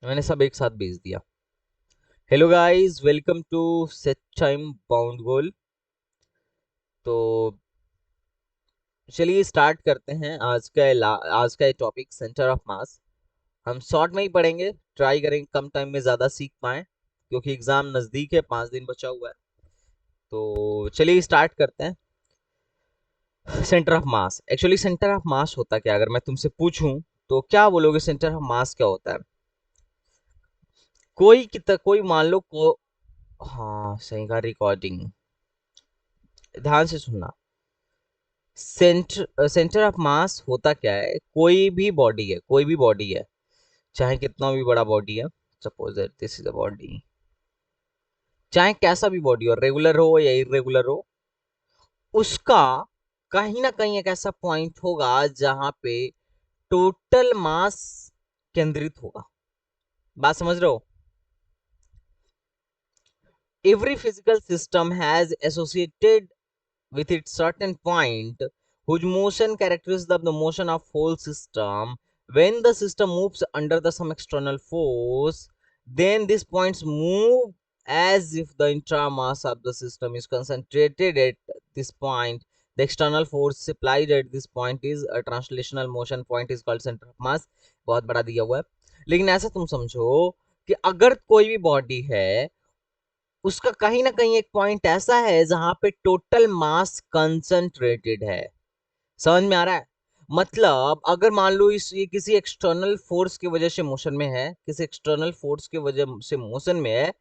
मैंने सब एक साथ भेज दिया। Hello guys, welcome to set time bound goal. तो चलिए स्टार्ट करते हैं आज का टॉपिक सेंटर ऑफ मास। हम शॉर्ट में ही पढ़ेंगे, ट्राई करेंगे कम टाइम में ज़्यादा सीख पाएं क्योंकि एग्ज़ाम नज़दीक है, 5 दिन बचा हुआ है। तो चलिए स्टार्ट करते हैं। Centre of mass, actually centre of मास होता क्या है? अगर मैं तुमसे पूछूं तो क्या बोलोगे? सेंटर ऑफ मास क्या होता है? कोई मान लो हाँ, सही का रिकॉर्डिंग, ध्यान से सुनना। सेंटर ऑफ मास होता क्या है? कोई भी बॉडी है, चाहे कितना भी बड़ा बॉडी है। Suppose that this is a body, चाहे कैसा भी बॉडी हो, रेगुलर हो या इरेगुलर हो, उसका कहीं ना कहीं एक ऐसा पॉइंट होगा जहां पे टोटल मास केंद्रित होगा। बात समझ रहे हो? Every physical system has associated with its certain point whose motion characterizes the motion of whole system. When the system moves under the some external force, then these points move as if the entire mass of the system is concentrated at this point. The external force applied at this point is a translational motion point is called center of mass. बहुत बड़ा दिया हुआ है, लेकिन ऐसा तुम समझो कि अगर कोई भी बॉडी है, उसका कहीं ना कहीं एक पॉइंट ऐसा है जहां पे टोटल मास कंसंट्रेटेड है। समझ में आ रहा है? मतलब अगर मान लो ये किसी एक्सटर्नल फोर्स की वजह से मोशन में है, किसी एक्सटर्नल फोर्स की वजह से मोशन में है,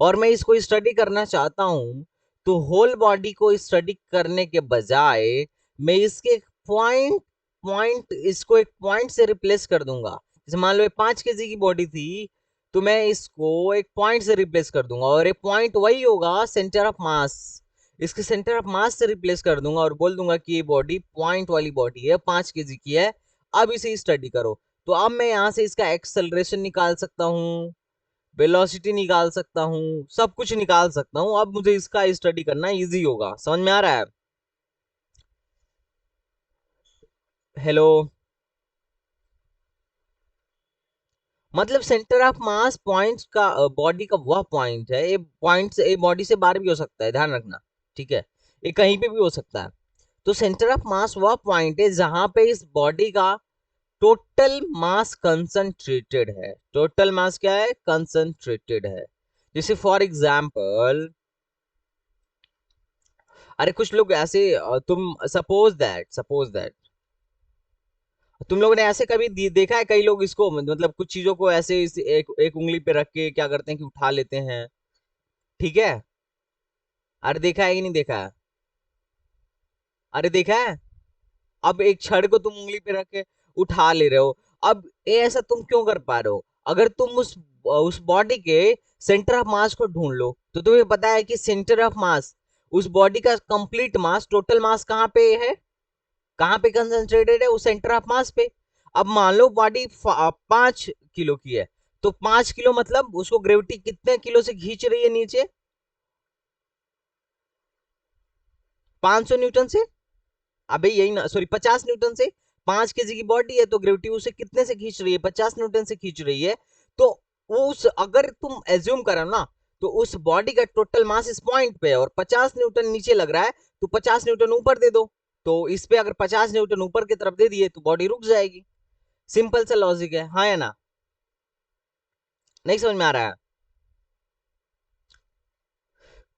और मैं इसको स्टडी करना चाहता हूं, तो होल बॉडी को स्टडी करने के बजाय मैं इसके पॉइंट पॉइंट इसको एक पॉइंट से रिप्लेस कर दूंगा। जैसे मान लो ये 5 kg की बॉडी थी, तो मैं इसको एक पॉइंट से रिप्लेस कर दूंगा, और एक पॉइंट वही होगा सेंटर ऑफ मास। इसके सेंटर ऑफ मास से रिप्लेस कर दूंगा और बोल दूंगा कि ये बॉडी पॉइंट वाली बॉडी है, 5 kg की है, अब इसे स्टडी करो। तो अब मैं यहां से इसका एक्सेलरेशन निकाल सकता हूँ, वेलोसिटी निकाल सकता हूँ, सब कुछ निकाल सकता हूँ। अब मुझे इसका स्टडी करना इजी होगा। समझ में आ रहा है? हेलो। मतलब सेंटर ऑफ मास पॉइंट्स का, बॉडी का वह पॉइंट है, ये पॉइंट से बॉडी से बाहर भी हो सकता है, ध्यान रखना। ठीक है, ये कहीं पे भी हो सकता है। तो सेंटर ऑफ मास वह पॉइंट है जहां पे इस बॉडी का टोटल मास कंसंट्रेटेड है। टोटल मास क्या है? कंसंट्रेटेड है। जैसे फॉर एग्जाम्पल, अरे कुछ लोग ऐसे, तुम सपोज दैट तुम लोगों ने ऐसे कभी देखा है? कई लोग इसको मतलब कुछ चीजों को ऐसे एक एक उंगली पे रख के क्या करते हैं कि उठा लेते हैं। ठीक है? अरे देखा है कि नहीं देखा है? अरे देखा है। अब एक छड़ को तुम उंगली पे रख के उठा ले रहे हो। अब ये ऐसा तुम क्यों कर पा रहे हो? अगर तुम उस बॉडी के सेंटर ऑफ मास को ढूंढ लो, तो तुम्हें पता है कि सेंटर ऑफ मास, उस बॉडी का कंप्लीट मास, टोटल मास कहाँ पे है, कहाँ पे कंसंट्रेटेड है? उस सेंटर ऑफ मास पे। अब मान लो बॉडी 5 किलो की है, तो 5 किलो मतलब उसको ग्रेविटी कितने किलो से खींच रही है नीचे? 500 न्यूटन से। अबे यही ना, सॉरी, 50 न्यूटन से। 5 kg की बॉडी है तो ग्रेविटी उसे कितने से खींच रही है? 50 न्यूटन से खींच रही है। तो वो उस, अगर तुम एज्यूम करो ना, तो उस बॉडी का टोटल मास इस पॉइंट पे है और 50 न्यूटन नीचे लग रहा है, तो 50 न्यूटन ऊपर दे दो। तो इस पे अगर 50 न्यूटन ऊपर की तरफ दे दिए तो बॉडी रुक जाएगी। सिंपल सा लॉजिक है, हाँ या ना? नहीं समझ में आ रहा है?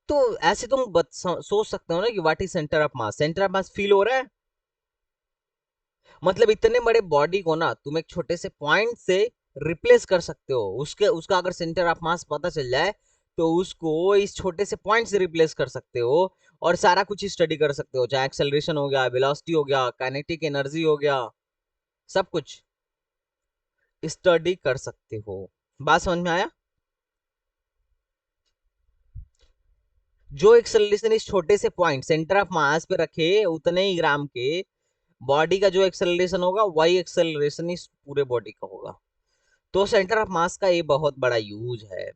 तो ऐसे तुम सोच सकते हो ना कि what is centre of mass. Centre of mass feel हो रहा है? मतलब इतने बड़े बॉडी को ना तुम एक छोटे से पॉइंट से रिप्लेस कर सकते हो। उसके उसका अगर सेंटर ऑफ मास पता चल जाए, तो उसको इस छोटे से पॉइंट से रिप्लेस कर सकते हो और सारा कुछ स्टडी कर सकते हो। चाहे एक्सेलरेशन हो गया, वेलोसिटी हो गया, काइनेटिक एनर्जी हो गया, सब कुछ स्टडी कर सकते हो। बात समझ में आया? जो एक्सेलरेशन इस छोटे से पॉइंट सेंटर ऑफ मास पे रखे उतने ही ग्राम के बॉडी का जो एक्सेलरेशन होगा, वही एक्सेलरेशन इस पूरे बॉडी का होगा। तो सेंटर ऑफ मास का ये बहुत बड़ा यूज है।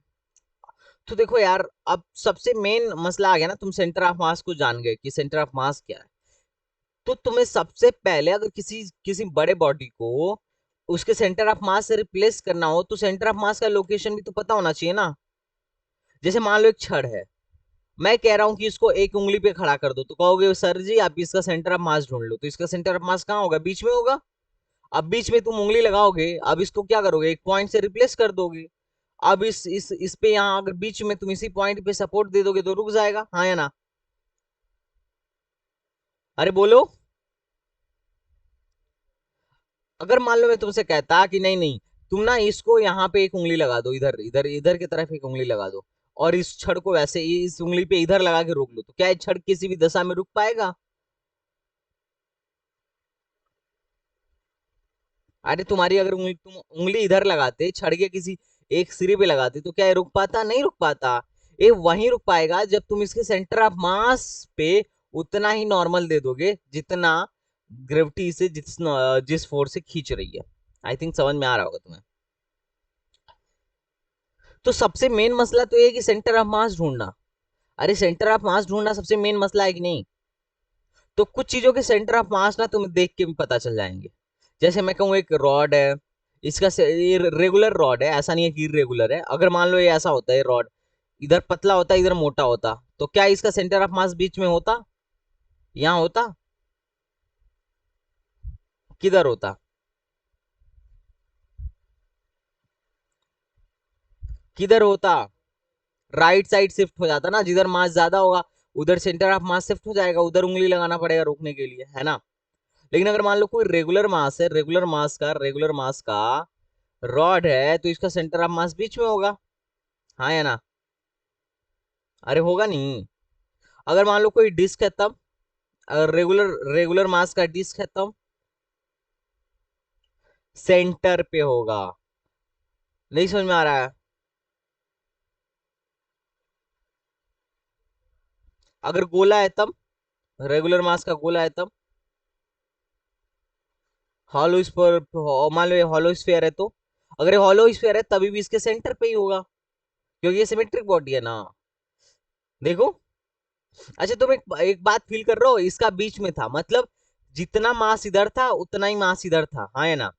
तो देखो यार, अब सबसे मेन मसला आ गया ना, तुम सेंटर ऑफ मास को जान गए कि सेंटर ऑफ मास क्या है। तो तुम्हें सबसे पहले अगर किसी किसी बड़े बॉडी को उसके सेंटर ऑफ मास से रिप्लेस करना हो तो सेंटर ऑफ मास का लोकेशन भी तो पता होना चाहिए ना। जैसे मान लो एक छड़ है, मैं कह रहा हूं कि इसको एक उंगली पे खड़ा कर दो, तो कहोगे सर जी आप इसका सेंटर ऑफ मास ढूंढ लो, तो इसका सेंटर ऑफ मास कहाँ होगा, बीच में होगा। अब बीच में तुम उंगली लगाओगे, अब इसको क्या करोगे, एक पॉइंट से रिप्लेस कर दोगे। अब इस पे यहाँ अगर बीच में तुम इसी पॉइंट पे सपोर्ट दे दोगे तो रुक जाएगा, हाँ या ना। अरे बोलो। अगर मान लो मैं तुमसे कहता कि नहीं नहीं, तुम ना इसको यहाँ पे एक उंगली लगा दो, इधर इधर इधर की तरफ एक उंगली लगा दो, और इस छड़ को वैसे इस उंगली पे इधर लगा के रोक लो, तो क्या ये छड़ किसी भी दशा में रुक पाएगा। अरे तुम्हारी अगर उंगली, तुम उंगली इधर लगाते, छड़ के किसी एक सिरे पे लगाते, तो क्या ये रुक पाता, नहीं रुक पाता। ये वहीं रुक पाएगा जब तुम इसके सेंटर ऑफ मास पे उतना ही नॉर्मल दे दोगे जितना ग्रेविटी इसे जिस फोर्स से खींच रही है। आई थिंक समझ में आ रहा होगा तुम्हें। तो सबसे मेन मसला तो ये है कि सेंटर ऑफ मास ढूंढना। अरे सेंटर ऑफ मास ढूंढना सबसे मेन मसला है कि नहीं। तो कुछ चीजों के सेंटर ऑफ मास ना तुम्हें देख के भी पता चल जाएंगे। जैसे मैं कहूँ एक रॉड है, ये रेगुलर रॉड है, ऐसा नहीं है कि इरेगुलर है। अगर मान लो ये ऐसा होता है रॉड, इधर पतला होता है इधर मोटा होता, तो क्या इसका सेंटर ऑफ मास बीच में होता, यहाँ होता, किधर होता, किधर होता, राइट साइड शिफ्ट हो जाता ना, जिधर मास ज्यादा होगा उधर सेंटर ऑफ मास शिफ्ट हो जाएगा, उधर उंगली लगाना पड़ेगा रोकने के लिए, है ना। लेकिन अगर मान लो कोई रेगुलर मास है, रेगुलर मास का रॉड है, तो इसका सेंटर ऑफ मास बीच में होगा, हाँ या ना। अरे होगा नहीं। अगर मान लो कोई डिस्क है तब, अगर रेगुलर रेगुलर मास का डिस्क है तब सेंटर पे होगा। नहीं समझ में आ रहा है। अगर गोला है तब, रेगुलर मास का गोला है तब, हॉलो स्फीयर, मान लो ये हॉलो स्फीयर है, तो अगर ये हॉलो स्फीयर है तभी भी इसके सेंटर पे ही होगा, क्योंकि ये सिमेट्रिक बॉडी है ना। देखो। अच्छा तुम एक बात फील कर रहे हो, इसका बीच में था मतलब जितना मास इधर था उतना ही मास इधर था, हाँ या ना।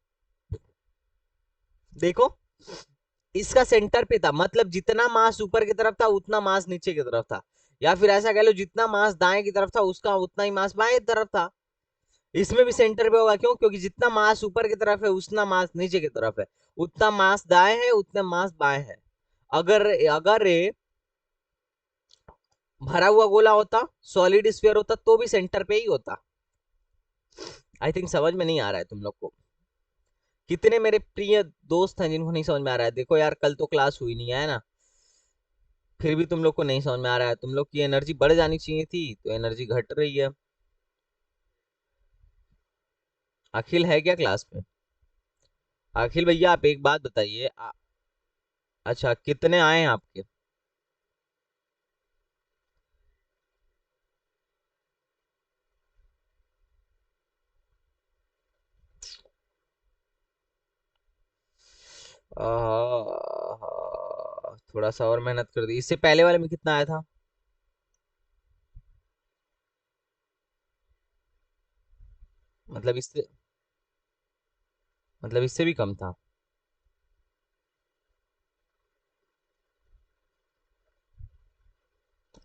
देखो, इसका सेंटर पे था मतलब जितना मास ऊपर की तरफ था उतना मास नीचे की तरफ था, या फिर ऐसा कह लो जितना मास दाएं की तरफ था उसका उतना ही मास बाएं की तरफ था। इसमें भी सेंटर पे होगा, क्यों, क्योंकि जितना मास ऊपर की तरफ है उतना मास नीचे की तरफ है, उतना मास दाएं है उतना मास बाएं है। अगर अगर ये भरा हुआ गोला होता, सॉलिड स्फीयर होता, तो भी सेंटर पे ही होता। आई थिंक समझ में नहीं आ रहा है तुम लोग को। कितने मेरे प्रिय दोस्त हैं जिनको नहीं समझ में आ रहा है, देखो यार कल तो क्लास हुई नहीं है ना, फिर भी तुम लोग को नहीं समझ में आ रहा है। तुम लोग की एनर्जी बढ़ जानी चाहिए थी, तो एनर्जी घट रही है। अखिल है क्या क्लास में। अखिल भैया आप एक बात बताइए अच्छा कितने आए हैं आपके। थोड़ा सा और मेहनत कर दी, इससे पहले वाले में कितना आया था। मतलब इससे मतलब इससे भी कम था।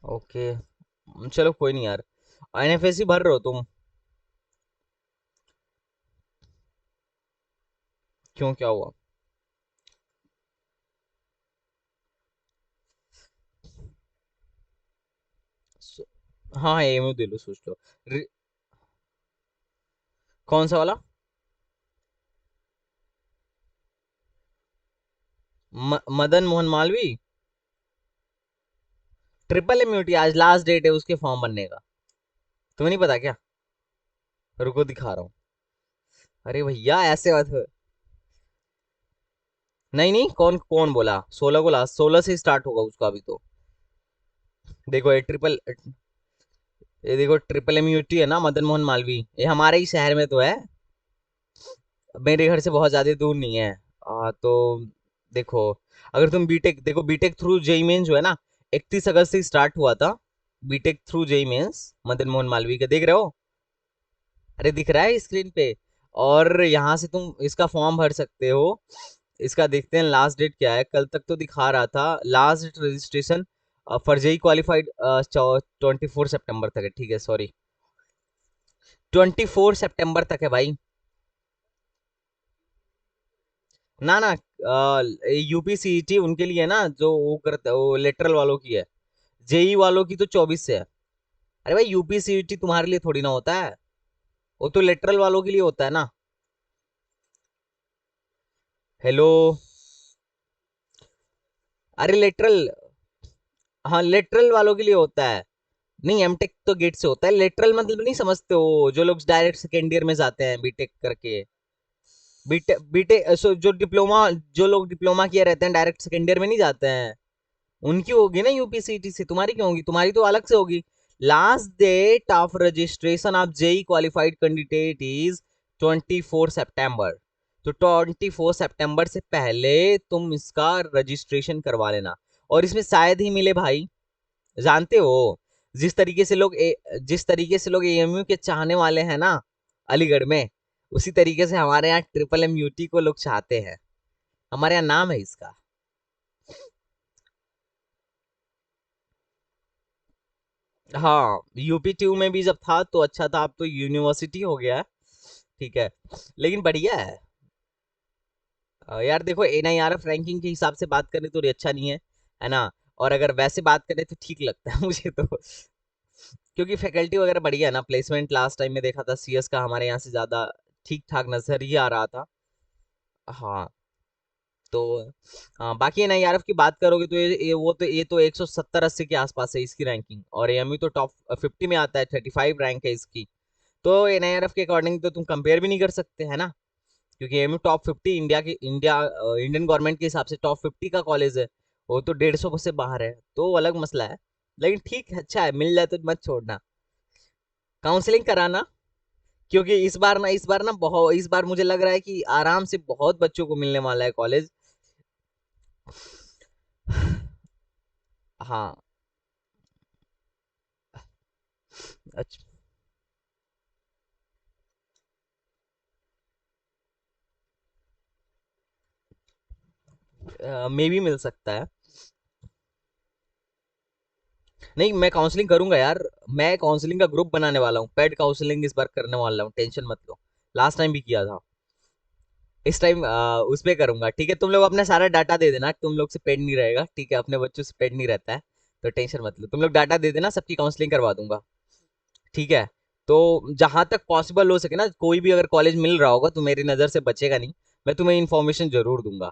ओके। चलो कोई नहीं यार। एनएफएससी भर रहे हो तुम। क्यों, क्या हुआ। सो- हाँ एमयू दे लो, सोच लो। कौन सा वाला। मदन मोहन मालवीय। ट्रिपल इम्यूनिटी आज लास्ट डेट है उसके फॉर्म बनने का। तुम्हें नहीं पता क्या। रुको दिखा रहा हूँ। अरे भैया ऐसे बात है। नहीं नहीं, कौन कौन बोला 16 को, लास्ट 16 से स्टार्ट होगा उसका अभी तो। देखो ये देखो ट्रिपल इम्यूनिटी है ना, मदन मोहन मालवीय, ये हमारे ही शहर में तो है, मेरे घर से बहुत ज्यादा दूर नहीं है। तो देखो, अगर तुम बीटेक देखो, बीटेक थ्रू जेई मेंस जो है ना, 31 अगस्त से स्टार्ट हुआ था। BTech through JEE Mains Madan Mohan Malviya का देख रहे हो। अरे दिख रहा है स्क्रीन पे। और यहाँ से तुम इसका फॉर्म भर सकते हो। इसका देखते हैं लास्ट डेट क्या है, कल तक तो दिखा रहा था last registration for JEE qualified 24 सितंबर तक है, ठीक है सॉरी 24 सितंबर तक है भाई। ना ना यूपीसीईटी उनके लिए है ना, जो वो करते वो लेटरल वालों की है। जेई वालों की तो 24 से है। अरे भाई यूपीसीईटी तुम्हारे लिए थोड़ी ना होता है, वो तो लेटरल वालों के लिए होता है ना। हेलो। अरे लेटरल, हाँ लेटरल वालों के लिए होता है। नहीं एमटेक तो गेट से होता है, लेटरल मतलब नहीं समझते हो, जो लोग डायरेक्ट सेकेंड ईयर में जाते हैं बीटेक करके। बीटेक बीटेक सो जो डिप्लोमा, जो लोग डिप्लोमा किए रहते हैं डायरेक्ट सेकेंड ईयर में नहीं जाते हैं, उनकी होगी ना यूपीसीटी से, तुम्हारी क्यों होगी, तुम्हारी तो अलग से होगी। Last date of registration of JEE qualified candidate is 24 सितंबर। तो 24 सितंबर से पहले तुम इसका रजिस्ट्रेशन करवा लेना। और इसमें शायद ही मिले भाई, जानते हो जिस तरीके से लोग एएमयू के चाहने वाले हैं ना अलीगढ़ में, उसी तरीके से हमारे यहाँ ट्रिपल एम यूटी को लोग चाहते हैं। हमारे यहाँ नाम है इसका। हाँ यूपी ट्यू में भी जब था तो अच्छा था, अब तो यूनिवर्सिटी हो गया है, ठीक है, लेकिन बढ़िया है। यार देखो एनआईआरएफ रैंकिंग के हिसाब से बात करें तो ये अच्छा नहीं है ना। और अगर वैसे बात करें तो ठीक लगता है मुझे तो, क्योंकि फैकल्टी वगैरह बढ़िया है ना। प्लेसमेंट लास्ट टाइम में देखा था सीएस का हमारे यहाँ से ज्यादा ठीक ठाक नजर ही आ रहा था। हाँ तो बाकी एनआईआरएफ की बात करोगे तो ये तो 170-80 के आसपास है इसकी रैंकिंग, और एएमयू तो टॉप 50 में आता है, 35 रैंक है इसकी। तो एनआईआरएफ के अकॉर्डिंग तो तुम कंपेयर भी नहीं कर सकते है ना, क्योंकि एएमयू टॉप 50 इंडियन गवर्नमेंट के हिसाब से टॉप 50 का कॉलेज है। वो तो 150 से बाहर है, तो अलग मसला है। लेकिन ठीक है, अच्छा है, मिल जाए तो मत छोड़ना, काउंसलिंग कराना। क्योंकि इस बार ना बहुत, इस बार मुझे लग रहा है कि आराम से बहुत बच्चों को मिलने वाला है कॉलेज। हाँ अच्छा, मे भी मिल सकता है। नहीं मैं काउंसलिंग करूंगा यार, मैं काउंसलिंग का ग्रुप बनाने वाला हूँ, पेड काउंसलिंग इस बार करने वाला हूँ, टेंशन मत लो। लास्ट टाइम भी किया था, इस टाइम उस पे करूंगा, ठीक है। तुम लोग अपना सारा डाटा दे देना, तुम लोग से पेड नहीं रहेगा, ठीक है, अपने बच्चों से पेड नहीं रहता है, तो टेंशन मत लो, तुम लोग डाटा दे देना, सबकी काउंसलिंग करवा दूंगा, ठीक है। तो जहां तक पॉसिबल हो सके ना, कोई भी अगर कॉलेज मिल रहा होगा तो मेरी नजर से बचेगा नहीं, मैं तुम्हें इन्फॉर्मेशन जरूर दूंगा,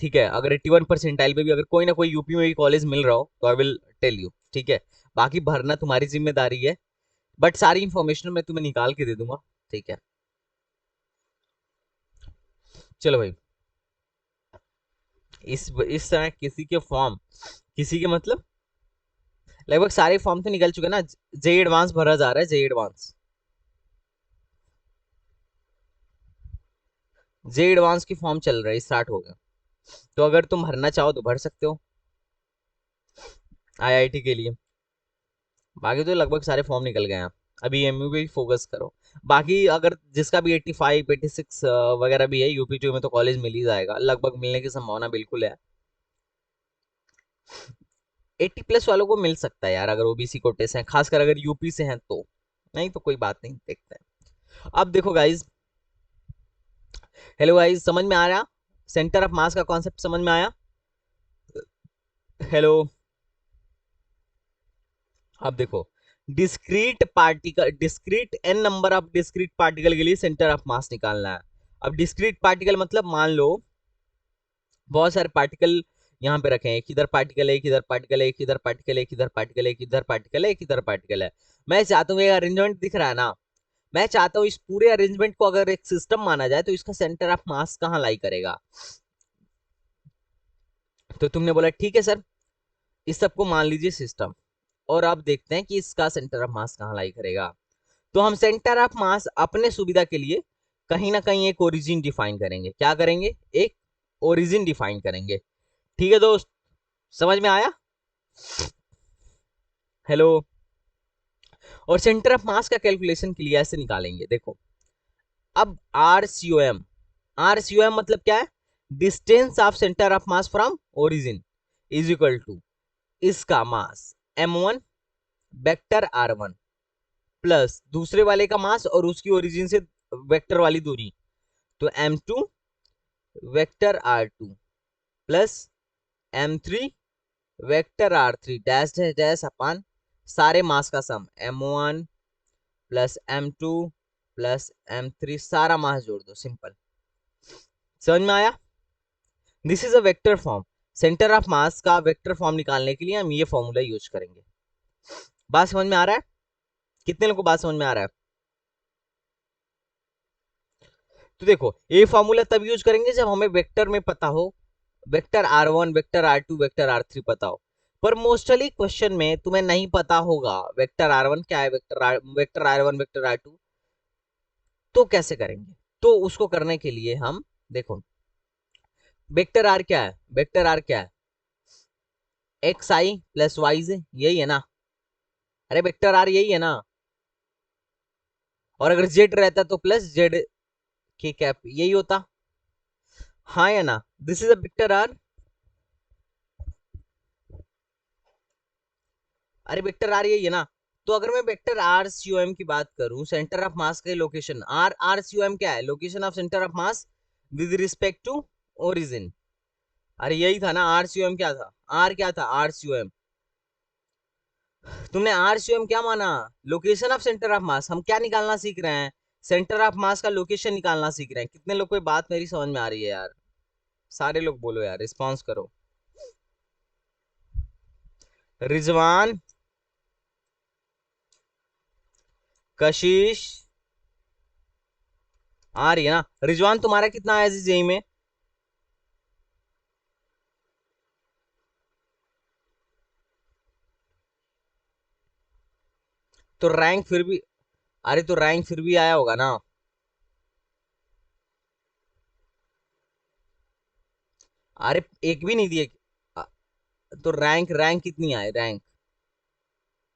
ठीक है। अगर 81 परसेंटाइल पे भी अगर कोई ना कोई यूपी में भी कॉलेज मिल रहा हो तो आई विल टेल यू, ठीक है। बाकी भरना तुम्हारी जिम्मेदारी है, बट सारी इन्फॉर्मेशन मैं तुम्हें निकाल के दे दूंगा, ठीक है। चलो भाई, इस समय किसी के फॉर्म, किसी के मतलब लगभग सारे फॉर्म तो निकल चुके हैं ना। जे एडवांस भरा जा रहा है, जे एडवांस, जे एडवांस की फॉर्म चल रहा है, स्टार्ट हो गया। तो अगर तुम भरना चाहो तो भर सकते हो आईआईटी के लिए। बाकी तो लगभग सारे फॉर्म निकल गए हैं, अभी एमयू पे ही फोकस करो। बाकी अगर जिसका भी 85 86 वगैरह भी है, यूपी टू में तो कॉलेज मिल ही जाएगा, लगभग मिलने की संभावना बिल्कुल है। 80 प्लस वालों को मिल सकता है यार, अगर ओबीसी कोटे से हैं, खासकर अगर यूपी से हैं तो। नहीं तो कोई बात नहीं, देखते हैं। अब देखो गाइज, हेलो गाइज, समझ में आ रहा, सेंटर ऑफ मास का कॉन्सेप्ट समझ में आया। हेलो। अब देखो, discrete n number of discrete particle के लिए सेंटर ऑफ मास निकालना है। अब डिस्क्रीट पार्टिकल मतलब मान लो बहुत सारे पार्टिकल यहाँ पे रखे हैं, एक इधर पार्टिकल है, एक इधर पार्टिकल है, एक इधर पार्टिकल है, एक इधर पार्टिकल है, एक इधर पार्टिकल है, एक इधर पार्टिकल है। मैं चाहता हूँ ये अरेंजमेंट दिख रहा है ना, मैं चाहता हूँ इस पूरे अरेंजमेंट को अगर एक सिस्टम माना जाए तो इसका सेंटर ऑफ मास कहाँ लाई करेगा। तो तुमने बोला ठीक है सर, इस सबको मान लीजिए सिस्टम, और अब देखते हैं कि इसका सेंटर ऑफ मास कहाँ लाई करेगा। तो हम सेंटर ऑफ मास अपने सुविधा के लिए कहीं ना कहीं एक ओरिजिन डिफाइन करेंगे। क्या करेंगे? एक ओरिजिन डिफाइन करेंगे, ठीक है दोस्त, समझ में आया? हेलो। और सेंटर ऑफ मास का कैलकुलेशन के लिए ऐसे निकालेंगे, देखो अब RCOM, RCOM मतलब क्या है, distance of centre of mass from origin is equal to इसका mass m1 vector r1 plus दूसरे वाले का मास और उसकी ओरिजिन से वेक्टर वाली दूरी, तो m2 vector r2 plus m3 vector r3 dash dash dash अपान सारे मास का सम m1 plus m2 plus m3 सारा मास जोड़ दो, सिंपल। समझ में आया? This is a vector form. Centre of mass का वेक्टर फॉर्म निकालने के लिए हम ये फॉर्मूला यूज करेंगे। बात समझ में आ रहा है? कितने लोगों को बात समझ में आ रहा है? तो देखो, ये फॉर्मूला तब यूज करेंगे जब हमें वेक्टर में पता हो, vector r1 vector r2 vector r3 पता हो। पर मोस्टली क्वेश्चन में तुम्हें नहीं पता होगा वेक्टर r1 क्या है, वेक्टर r1 वेक्टर r2, तो कैसे करेंगे? तो उसको करने के लिए हम देखो, वेक्टर r क्या है, वेक्टर r क्या है, एक्स आई प्लस वाई से, यही है ना? अरे वेक्टर r यही है ना? और अगर z रहता तो प्लस जेड के कैप, यही होता, हाँ या ना? This is a vector r। अरे वेक्टर r यही है ना? तो अगर मैं vector R C O M की बात करूं, सेंटर ऑफ मास का location, R R C O M क्या है, location of centre of mass with respect to origin. अरे यही था ना, आर सी ओ एम क्या था, आर क्या था, आर सी ओ एम। तुमने आर सी ओ एम क्या माना, लोकेशन ऑफ सेंटर ऑफ मास। हम क्या निकालना सीख रहे हैं, सेंटर ऑफ मास का लोकेशन निकालना सीख रहे हैं। कितने लोग को बात मेरी समझ में आ रही है यार? सारे लोग बोलो यार, रिस्पॉन्स करो। रिजवान, कशिश, आ रही है ना? रिजवान तुम्हारा कितना आया जेई में? तो रैंक फिर भी, अरे तो रैंक फिर भी आया होगा ना? अरे एक भी नहीं दिए। अ, तो रैंक रैंक कितनी आए, रैंक?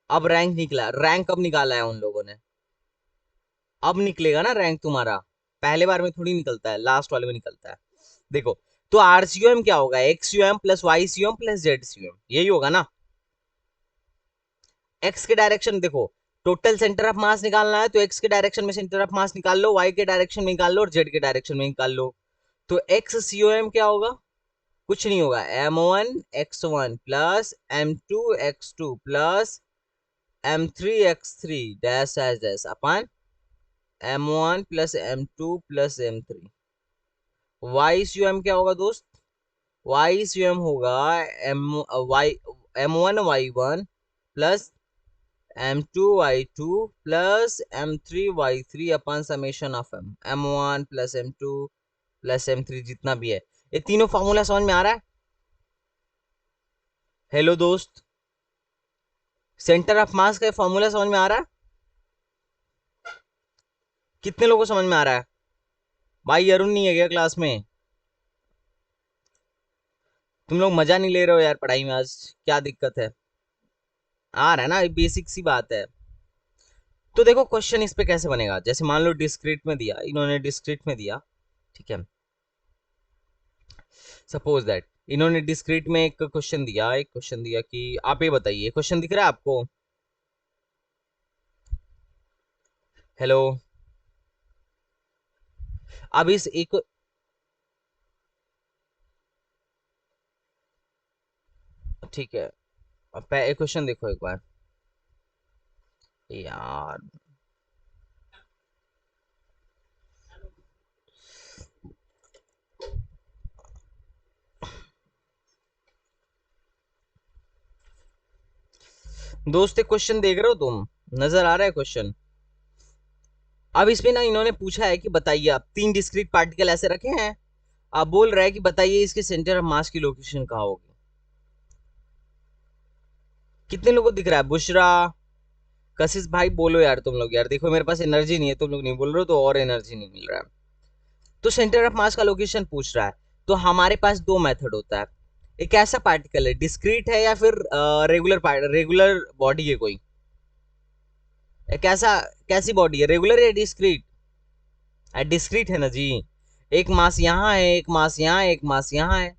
अब रैंक निकला, रैंक कब निकाला है उन लोगों ने? अब निकलेगा ना रैंक तुम्हारा, पहले बार में थोड़ी निकलता है, लास्ट वाले में निकलता है। देखो, तो आरसीओएम क्या होगा, एक्सयूएम प्लस वाईसीओएम प्लस जेडसीओएम, यही होगा ना? एक्स के डायरेक्शन देखो, टोटल सेंटर ऑफ मास निकालना है तो एक्स के डायरेक्शन में सेंटर ऑफ मास निकाल लो, वाई के डायरेक्शन में निकाल लो और जेड के डायरेक्शन में निकाल लो। तो एक्स सीओएम क्या होगा, कुछ नहीं होगा, m1 x1 plus m2 x2 plus m3 x3 dash dash dash upon m1 plus m2 plus m3। Y COM क्या होगा दोस्त, वाई सीओएम होगा M Y m1 y1 plus m2 y2 plus m3 y3 upon summation of m1 plus m2 plus m3 जितना भी है। ये तीनों formula समझ में आ रहा है? हेलो दोस्त, सेंटर ऑफ मास का फॉर्मूला समझ में आ रहा है? कितने लोगों को समझ में आ रहा है? भाई अरुण नहीं है क्या क्लास में? तुम लोग मजा नहीं ले रहे हो यार पढ़ाई में आज, क्या दिक्कत है? आ रहा है ना, बेसिक सी बात है। तो देखो क्वेश्चन इस पे कैसे बनेगा, जैसे मान लो डिस्क्रीट में दिया, इन्होंने डिस्क्रीट में दिया, ठीक है, सपोज दैट इन्होंने डिस्क्रीट में एक क्वेश्चन दिया, एक क्वेश्चन दिया कि आप ये बताइए, क्वेश्चन दिख रहा है आपको? हेलो, अब इस एक, ठीक है, अब एक क्वेश्चन देखो एक बार यार। दोस्त एक क्वेश्चन देख रहे हो तुम, नजर आ रहा है क्वेश्चन? अब इसमें ना इन्होंने पूछा है कि बताइए, आप तीन डिस्क्रीट पार्टिकल ऐसे रखे हैं, आप बोल रहे हैं कि बताइए इसके सेंटर ऑफ मास की लोकेशन कहाँ होगी। कितने लोगों को दिख रहा है? बुशरा, कशिश भाई बोलो यार तुम लोग, यार देखो मेरे पास एनर्जी नहीं है, तुम लोग नहीं बोल रहे हो तो और एनर्जी नहीं मिल रहा है। तो सेंटर ऑफ मास का लोकेशन पूछ रहा है, तो हमारे पास दो मेथड होता है। एक ऐसा पार्टिकल है, डिस्क्रीट है या फिर रेगुलर रेगुलर बॉडी है कोई, एक ऐसा, कैसी बॉडी है, रेगुलर या डिस्क्रीट? डिस्क्रीट है ना जी। एक मास यहाँ है, एक मास यहाँ है, एक मास यहाँ है।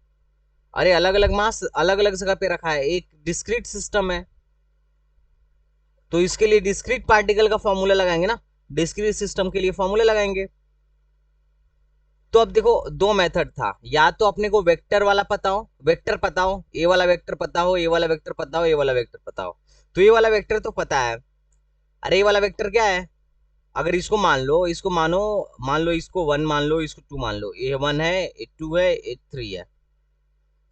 अरे अलग अलग मास अलग अलग जगह पे रखा है, एक डिस्क्रीट सिस्टम है। तो इसके लिए डिस्क्रीट पार्टिकल का फॉर्मूला लगाएंगे ना, डिस्क्रीट सिस्टम के लिए फॉर्मूला लगाएंगे। तो अब देखो दो मेथड था, या तो अपने को वेक्टर वाला पता हो, वेक्टर पता हो, ए वाला वेक्टर पता हो, ए वाला वेक्टर पता हो, ए वाला वेक्टर पता हो। तो ये वाला वेक्टर तो पता है। अरे ये वाला वेक्टर क्या है, अगर इसको मान लो, इसको मानो, मान लो इसको 1 मान लो, इसको 2 मान लो, ए 1 है, ए 2 है, ए 3 है।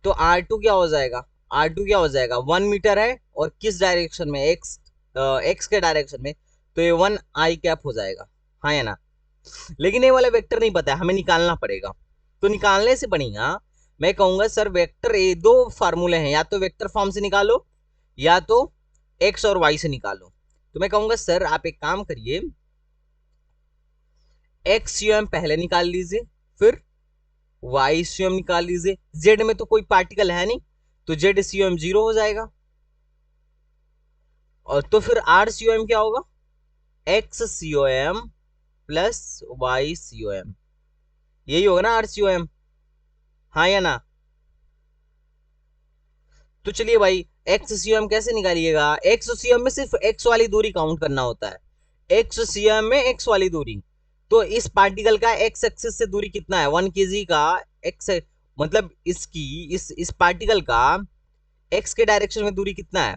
तो R2 क्या हो जाएगा, R2 क्या हो जाएगा, 1 मीटर है और किस डायरेक्शन में, एक्स के डायरेक्शन में, तो ये 1 i कैप हो जाएगा। हाँ या ना। लेकिन ये वाला वेक्टर नहीं पता है, हमें निकालना पड़ेगा। तो निकालने से बढ़िया मैं कहूंगा सर वेक्टर, ये दो फार्मूले हैं, या तो वेक्टर फॉर्म से निकालो या तो एक्स और वाई से निकालो। तो मैं कहूंगा सर आप एक काम करिए, एक्स यूएम पहले निकाल लीजिए, फिर वाई यूएम निकाल लीजिए। जेड में तो कोई पार्टिकल है नहीं, तो जेड यूएम 0 हो जाएगा। और तो फिर आर यूएम क्या होगा, X UM plus Y UM, यही होगा ना आर यूएम। हाँ या ना। तो चलिए भाई, एक्स सीएम कैसे निकालिएगा, एक्स सीएम में सिर्फ एक्स वाली दूरी काउंट करना होता है, एक्स सीएम में एक्स वाली दूरी। तो इस पार्टिकल का एक्स एक्सिस से दूरी कितना है, 1 kg का एक्स, मतलब इसकी इस पार्टिकल का एक्स के डायरेक्शन में दूरी कितना है,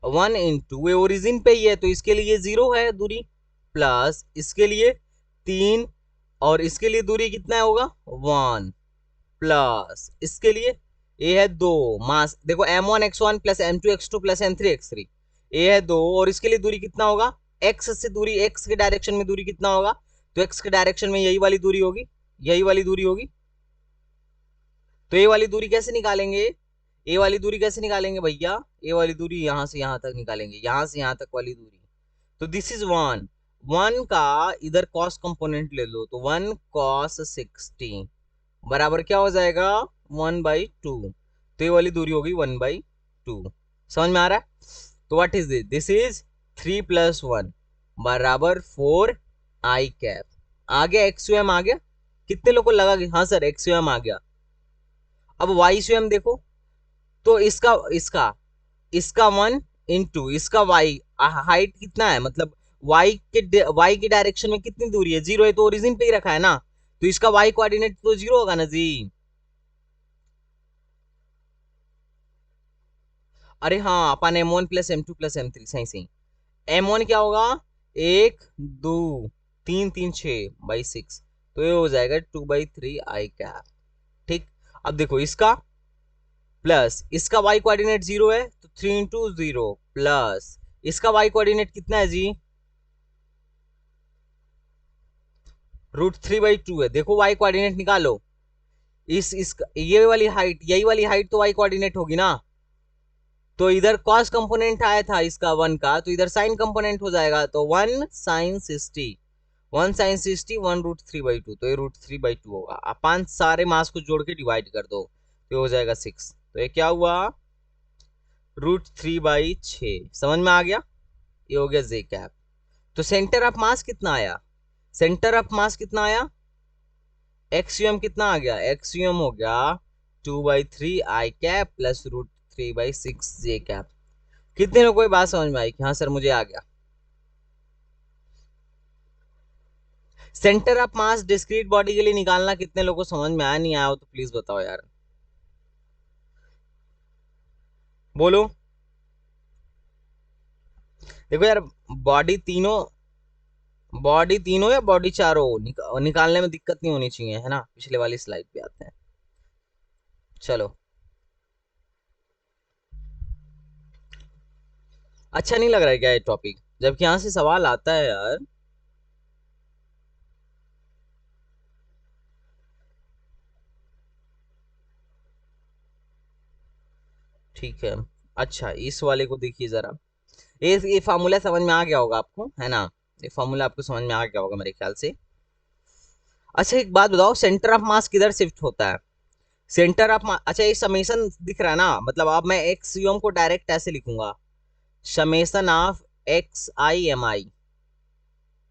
1 × ओरिजिन पे ही है, तो इसके लिए 0 है दूरी, प्लस इसके लिए 3, और इसके लिए दूरी कितना होगा 1, प्लस इसके लिए ए है 2, मास देखो m1x1 plus m2x2 plus m3x3, ए है 2, और इसके लिए दूरी कितना होगा, x से दूरी, x के डायरेक्शन में दूरी कितना होगा, तो x के डायरेक्शन में यही वाली दूरी होगी, यही वाली दूरी होगी। तो ये वाली दूरी कैसे निकालेंगे, ए वाली दूरी कैसे निकालेंगे भैया, ए वाली दूरी यहां से यहां तक निकालेंगे, यहां से यहां तक वाली दूरी। तो दिस इज 1, 1 का इधर कॉस कंपोनेंट ले लो, तो 1 cos 60 बराबर क्या हो जाएगा 1/2। तो ये वाली दूरी होगी 1/2। समझ में आ रहा है। तो व्हाट इज दिस इज 3 + 1 बराबर 4 i कैप। आ गया एक्सयूएम, आ गया। कितने लोगों को लगा कि हाँ सर एक्सयूएम आ गया। अब वाई स्वयं देखो, तो इसका इसका इसका 1 × इसका वाई, हाइट कितना है, मतलब वाई की डायरेक्शन में कितनी दूरी है, 0 है, तो ओरिजिन पे ही रखा है ना, तो इसका वाई कोऑर्डिनेट तो 0 होगा ना जी। अरे हाँ, अपन m1 + m2 + m3, सही सही। m1 क्या होगा, 1 2 3 3 6/6, तो ये हो जाएगा 2/3 i कैप। ठीक। अब देखो इसका प्लस इसका y कोऑर्डिनेट 0 है, तो 3 × 0 प्लस इसका y कोऑर्डिनेट कितना है जी, √3/2 है। देखो y कोऑर्डिनेट निकालो, इस ये वाली हाइट, यही वाली हाइट तो y कोऑर्डिनेट होगी ना। तो इधर cos कंपोनेंट आया था इसका 1 का, तो इधर sin कंपोनेंट हो जाएगा, तो 1 sin 60, 1 sin 60 1 √3/2, तो ये √3/2 होगा। आप 5 सारे मास को जोड़ के डिवाइड कर दो, तो हो जाएगा 6। तो ये क्या हुआ, √3/6। समझ में आ गया। ये हो गया जे कैप। तो सेंटर ऑफ मास कितना आया, सेंटर ऑफ मास कितना आया, एक्सयूएम कितना आ गया, एक्सयूएम हो गया 2/3 i cap plus √3/6 J cap. कितने लोगों को ये बात समझ में आई कि हाँ सर मुझे आ गया। Centre of mass discrete body के लिए निकालना कितने लोगों को समझ में आया, नहीं आया हो तो प्लीज बताओ यार, बोलो। देखो यार, बॉडी तीनों, बॉडी तीनों या बॉडी चारों निकालने में दिक्कत नहीं होनी चाहिए, है ना। पिछले वाली स्लाइड पे आते हैं, चलो। अच्छा नहीं लग रहा है क्या ये टॉपिक, जबकि यहां से सवाल आता है यार। ठीक है। अच्छा इस वाले को देखिए जरा, ये फार्मूला समझ में आ गया होगा आपको, है ना। ये फार्मूला आपको समझ में आ गया होगा मेरे ख्याल से। अच्छा एक बात बताओ, सेंटर ऑफ मास किधर शिफ्ट होता है, सेंटर ऑफ मास, अच्छा ये समेशन दिख रहा है ना, मतलब अब मैं एक्स यूएम को डायरेक्ट ऐसे लिखूंगा, summation of X I M I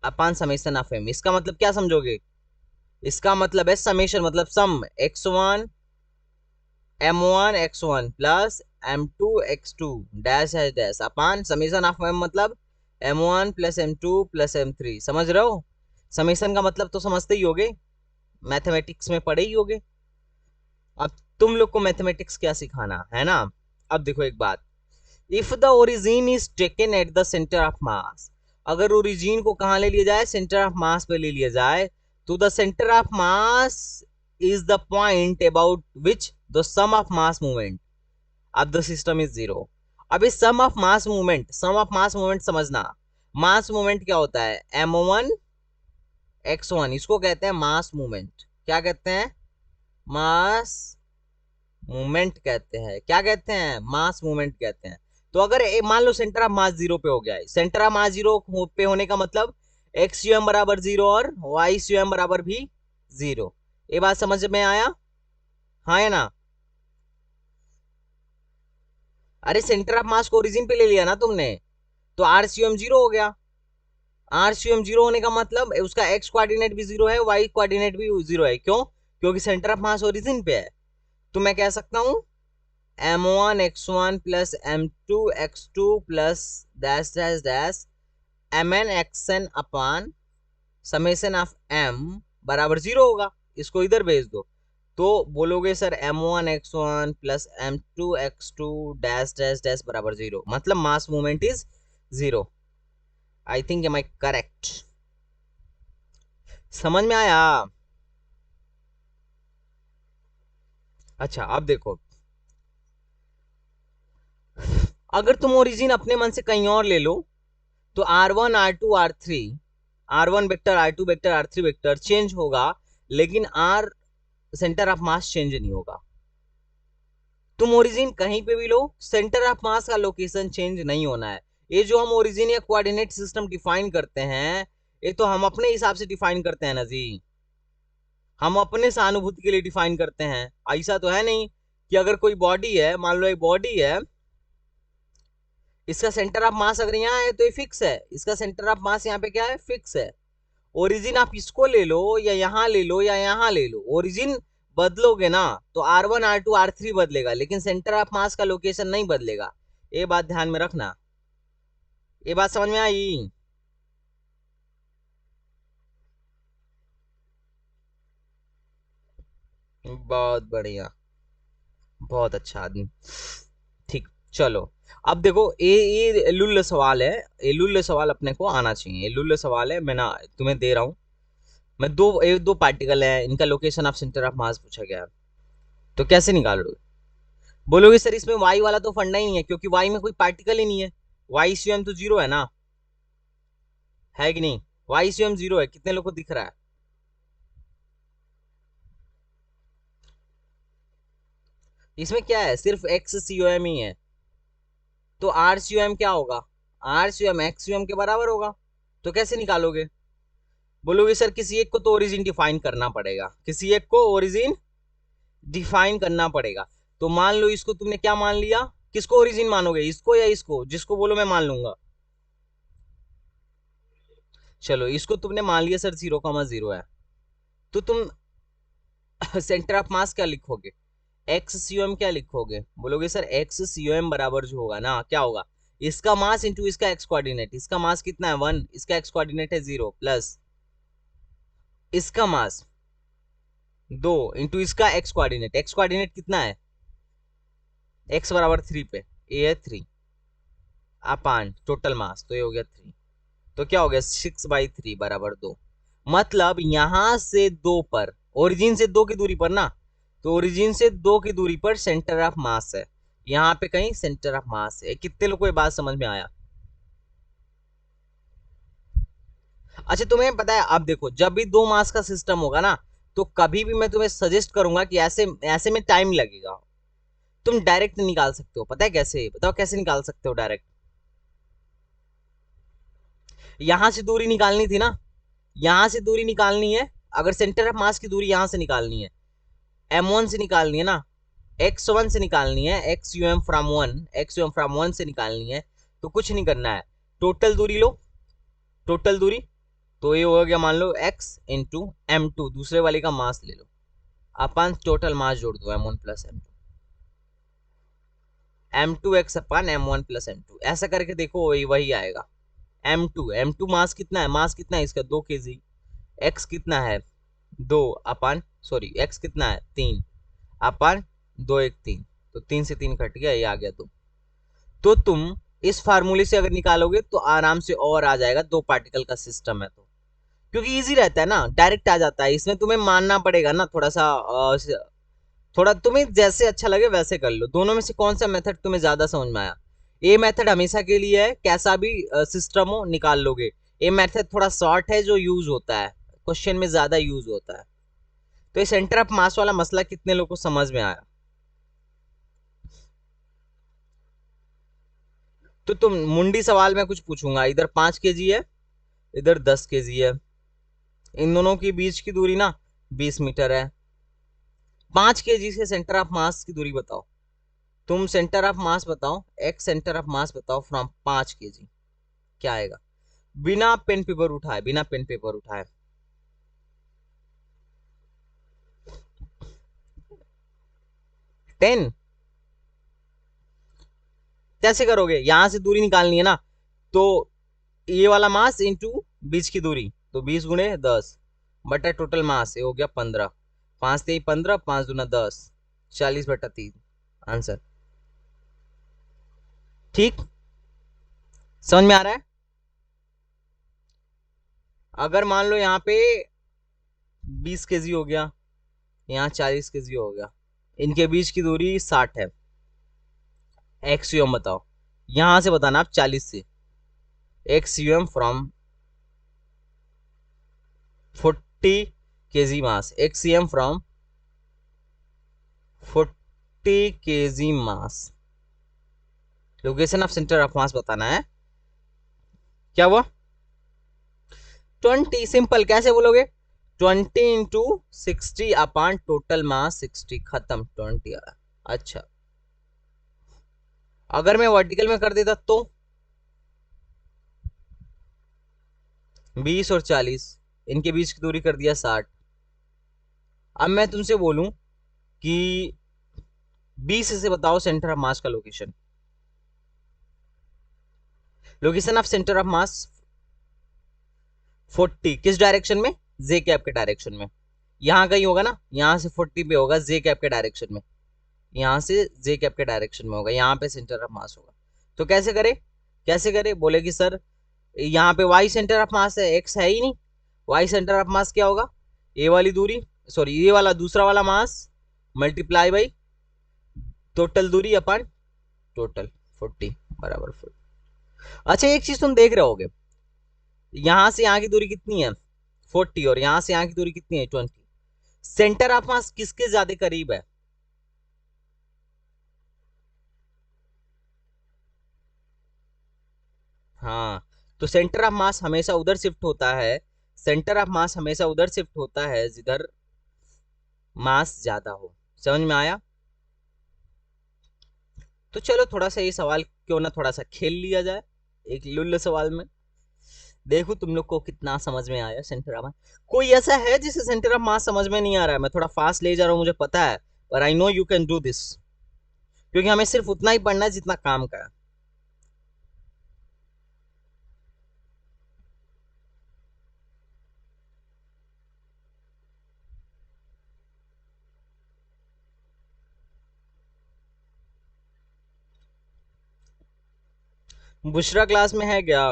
upon summation of M. इसका मतलब क्या समझोगे? इसका मतलब है समेशन, मतलब sum x1 m1 x1 plus m2 x2 dash है dash upon summation of m, मतलब m1 plus m2 plus m3। समझ रहे हो? समेशन का मतलब तो समझते ही होगे, मैथमेटिक्स में पढ़े ही होगे। अब तुम लोग को मैथमेटिक्स क्या सिखाना है ना। अब देखो एक बात, if the origin is taken at the centre of मास, अगर ओरिजिन को कहां ले लिया जाए? सेंटर ऑफ मास पे ले लिया जाए, तो the centre of mass is the point about which the sum of mass movement of the system is zero. अब इस sum of mass movement, sum of mass movement समझना, मास मूवमेंट क्या होता है? m1 x1, इसको कहते हैं mass movement. क्या कहते हैं? मास मूवमेंट कहते हैं। क्या कहते हैं? मास मूवमेंट कहते हैं। तो अगर मान लो सेंटर ऑफ मास जीरो पे हो गया है, सेंटर ऑफ मास जीरो पे होने का मतलब एक्स यू एम बराबर जीरो और वाई यू एम बराबर भी जीरो। ये बात समझ में आया? हाँ है ना? अरे सेंटर ऑफ मास को ओरिजिन पे ले लिया ना तुमने, तो आर सी एम जीरो हो गया। आर सी एम जीरो होने का मतलब उसका एक्स कोऑर्डिनेट भी जीरो है, वाई कोऑर्डिनेट भी जीरो है। क्यों? क्योंकि सेंटर ऑफ मास ओरिजिन पे है। तो मैं कह सकता हूं m1 x1 plus m2 x2 plus dash dash dash mn xn upon summation of m बराबर जीरो होगा। इसको इधर भेज दो तो बोलोगे sir m1 x1 plus m2 x2 dash dash dash बराबर जीरो, मतलब mass movement is zero. I think am I correct? समझ में आया? अच्छा अब देखो, अगर तुम ओरिजिन अपने मन से कहीं और ले लो तो R1 R2 R3, R1 vector R2 vector R3 vector change होगा, लेकिन R centre of mass change नहीं होगा। तुम ओरिजिन कहीं पे भी लो, सेंटर ऑफ मास का लोकेशन चेंज नहीं होना है। ये जो हम ओरिजिन या कोऑर्डिनेट सिस्टम डिफाइन करते हैं, ये तो हम अपने हिसाब से डिफाइन करते हैं ना जी, हम अपने सहानुभूति के लिए डिफाइन करते हैं। ऐसा तो है नहीं कि अगर कोई बॉडी है, मान लो एक बॉडी है, इसका सेंटर ऑफ मास अगर यहाँ है तो ये फिक्स है, इसका सेंटर ऑफ मास यहाँ पे क्या है? फिक्स है। ओरिजिन आप इसको ले लो या यहाँ ले लो या यहाँ ले लो, ओरिजिन बदलोगे ना तो R1 R2 R3 बदलेगा, लेकिन सेंटर ऑफ मास का लोकेशन नहीं बदलेगा। ये बात ध्यान में रखना। ये बात समझ में आई? बहुत बढ़िया, बहुत अच्छा आदमी। ठीक, चलो अब देखो, ये लुल्ल सवाल है, ये लुल्ल सवाल अपने को आना चाहिए। ये लुल्ल सवाल है, मैं ना तुम्हें दे रहा हूँ। मैं दो पार्टिकल है, इनका लोकेशन ऑफ सेंटर ऑफ मास पूछा गया है, तो कैसे निकालोगे? बोलोगे सर इसमें वाई वाला तो फंडा ही नहीं है, क्योंकि वाई में कोई पार्टिकल ही नहीं है। वाई सी एम तो जीरो है ना, है कि नहीं? वाई सी एम जीरो है, कितने लोग को दिख रहा है? इसमें क्या है? सिर्फ एक्स सी ओ एम ही है, तो आर सी ओ एम क्या होगा? R C O M X C O M के बराबर होगा। तो कैसे निकालोगे? बोलोगे सर किसी एक को तो ओरिजिन डिफाइन करना पड़ेगा, किसी एक को ओरिजिन डिफाइन करना पड़ेगा। तो मान लो इसको तुमने क्या मान लिया, किसको ओरिजिन मानोगे, इसको या इसको? जिसको बोलो मैं मान लूंगा। चलो इसको तुमने मान लिया सर 0,0 है, तो तुम सेंटर ऑफ मास क्या लिखोगे? एक्स सी एम क्या लिखोगे? बोलोगे सर एक्स सी एम बराबर जो होगा ना, क्या होगा? इसका मास इंटू इसका एक्स कोऑर्डिनेट। इसका मास कितना है? 1, इसका एक्स कोऑर्डिनेट है 0, प्लस इसका मास 2 इंटू इसका एक्स कोऑर्डिनेट। एक्स कोऑर्डिनेट कितना है? एक्स बराबर 3 पे, ए है 3 अपान टोटल मास, तो ये हो गया 3। तो क्या हो गया? 6/3 बराबर 2। मतलब यहां से 2 पर, ओरिजिन से 2 की दूरी पर ना, तो ओरिजिन से 2 की दूरी पर सेंटर ऑफ मास है, यहाँ पे कहीं सेंटर ऑफ मास है। कितने लोगों को ये बात समझ में आया? अच्छा तुम्हें पता है, अब देखो जब भी दो मास का सिस्टम होगा ना, तो कभी भी मैं तुम्हें सजेस्ट करूंगा कि ऐसे ऐसे में टाइम लगेगा, तुम डायरेक्ट निकाल सकते हो। पता है कैसे? बताओ कैसे निकाल सकते हो डायरेक्ट? यहां से दूरी निकालनी थी ना, यहां से दूरी निकालनी है, अगर सेंटर ऑफ मास की दूरी यहां से निकालनी है, m1 से निकालनी है ना, x1 से निकालनी है, x U am from one, x U am from one से निकालनी है, तो कुछ नहीं करना है, टोटल दूरी लो, टोटल दूरी, तो ये हो गया मान लो x इंटू m2, दूसरे वाले का मास ले लो, अपन टोटल मास जोड़ दो m1 प्लस m2 x अपन m1 प्लस m2, ऐसा करके देखो वही वही आएगा। m2 मास कितना है, मास कितना है इसका 2 kg, x कितना है 2 अपन सॉरी x कितना है 3 अपन 2 1 3, तो 3 से 3 कट गया, ये आ गया 2। तो तुम इस फार्मूले से अगर निकालोगे तो आराम से और आ जाएगा, 2 पार्टिकल का सिस्टम है तो, क्योंकि इजी रहता है ना, डायरेक्ट आ जाता है। इसमें तुम्हें मानना पड़ेगा ना थोड़ा सा, थोड़ा तुम्हें जैसे अच्छा लगे वैसे कर लो। दोनों में से कौन सा मेथड तुम्हें ज्यादा समझ में आया? ए मेथड हमेशा के लिए है, कैसा भी सिस्टम हो निकाल लोगे। ए मेथड थोड़ा शॉर्ट है, जो यूज होता है क्वेश्चन में, ज्यादा यूज होता है। तो ये सेंटर ऑफ मास वाला मसला कितने लोगों को समझ में आया? तो तुम मुंडी सवाल में कुछ पूछूंगा, इधर 5 kg है, इधर 10 kg है, इन दोनों के बीच की दूरी ना 20 मीटर है। 5 kg से सेंटर ऑफ मास की दूरी बताओ। तुम सेंटर ऑफ मास बताओ, एक्स सेंटर ऑफ मास बताओ फ्रॉम 5 kg, क्या आएगा? बिना पेन पेपर उठाए, बिना पेन पेपर उठाए। 10 कैसे करोगे? यहां से दूरी निकालनी है ना, तो ये वाला मास इंटू बीच की दूरी, तो 20 × 10 बटा टोटल मास, ये हो गया 15, 5 × 3 = 15, 5 × 2 = 10, 40/3 आंसर। ठीक, समझ में आ रहा है? अगर मान लो यहाँ पे 20 kg हो गया, यहाँ 40 kg हो गया, इनके बीच की दूरी 60 है, एक्स यू एम बताओ। यहां से बताना आप 40 से, x U am from 40 kg mass, X U am from 40 kg mass, location of centre of मास बताना है। क्या हुआ? 20, सिंपल, कैसे बोलोगे? 20 × 60 अपॉन टोटल मास 60, खत्म, 20 आ रहा। अच्छा, अगर मैं वर्टिकल में कर देता तो 20 और 40, इनके बीच की दूरी कर दिया 60। अब मैं तुमसे बोलूं कि 20 से बताओ सेंटर ऑफ मास का location, location of centre of मास 40 किस डायरेक्शन में? जे कैप के डायरेक्शन में। यहां कहीं होगा ना, यहां से 40 पे होगा जे कैप के डायरेक्शन में, यहां से जे कैप के डायरेक्शन में होगा, यहां पे सेंटर ऑफ मास होगा। तो कैसे करे, कैसे करे? बोले कि सर यहाँ पे वाई सेंटर ऑफ मास है, एक्स है ही नहीं, वाई सेंटर ऑफ मास क्या होगा? ए वाली दूरी, सॉरी ये वाला दूसरा वाला मास मल्टीप्लाई बाई टोटल दूरी अपन टोटल 40 बराबर 40। अच्छा, एक चीज तुम देख रहे होगे, यहां से यहाँ की दूरी कितनी है 40, और यहां से यहाँ की दूरी कितनी है 20, सेंटर ऑफ मास किसके ज्यादा करीब है? हाँ, तो सेंटर ऑफ मास हमेशा उधर शिफ्ट होता है, सेंटर ऑफ मास हमेशा उधर शिफ्ट होता है जिधर मास ज्यादा हो। समझ में आया? तो चलो थोड़ा सा ये सवाल क्यों ना थोड़ा सा खेल लिया जाए, एक लुल्ल सवाल में, देखो तुम लोग को कितना समझ में आया सेंटर ऑफ मास। कोई ऐसा है जिसे सेंटर ऑफ मास समझ में नहीं आ रहा है? मैं थोड़ा फास्ट ले जा रहा हूँ मुझे पता है, पर I know you can do this, क्योंकि हमें सिर्फ उतना ही पढ़ना है जितना काम का है। बुशरा क्लास में है क्या?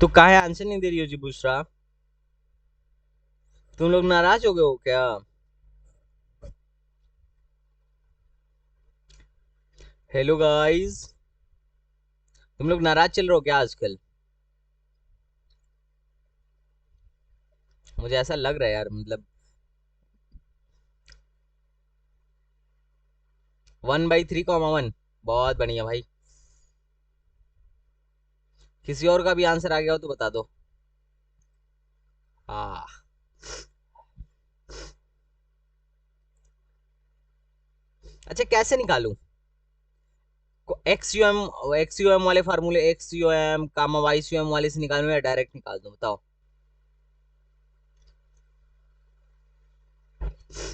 तो काहे आंसर नहीं दे रही हो जी बुशरा? तुम लोग नाराज हो गए हो क्या? हेलो गाइस, तुम लोग नाराज चल रहे हो क्या आजकल? मुझे ऐसा लग रहा है यार, मतलब 1/3, 1 बहुत बढ़िया भाई। किसी और का भी आंसर आ गया हो तो बता दो। हाँ। अच्छा कैसे निकालूं? एक्स यू एम वाले फार्मूले, X U M comma Y U M वाले से निकालूं या डायरेक्ट निकाल दूं, बताओ।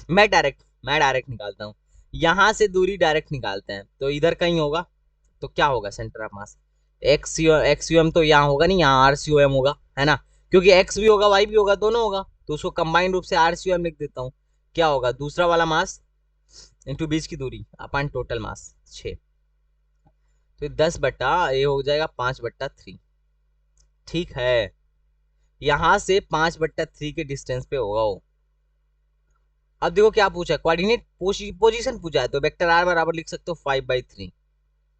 मैं डायरेक्ट निकालता हूँ। यहां से दूरी डायरेक्ट निकालते हैं तो इधर कहीं होगा। तो क्या होगा centre of mass? X U M तो यहाँ होगा नहीं, यहाँ आर सी यू एम होगा, है ना? क्योंकि एक्स भी होगा वाई भी होगा, दोनों होगा, तो उसको कंबाइंड रूप से आर सी यू एम लिख देता हूँ। क्या होगा? दूसरा वाला मास इंटू बीच की दूरी अपन टोटल मास 6। तो 10 बट्टा ये हो जाएगा 5/3। ठीक है। यहां से 5/3 के डिस्टेंस पे होगा वो। अब देखो क्या पूछा है, कोऑर्डिनेट पोजीशन पूछा है, तो वेक्टर आर बराबर लिख सकते हो 5/3,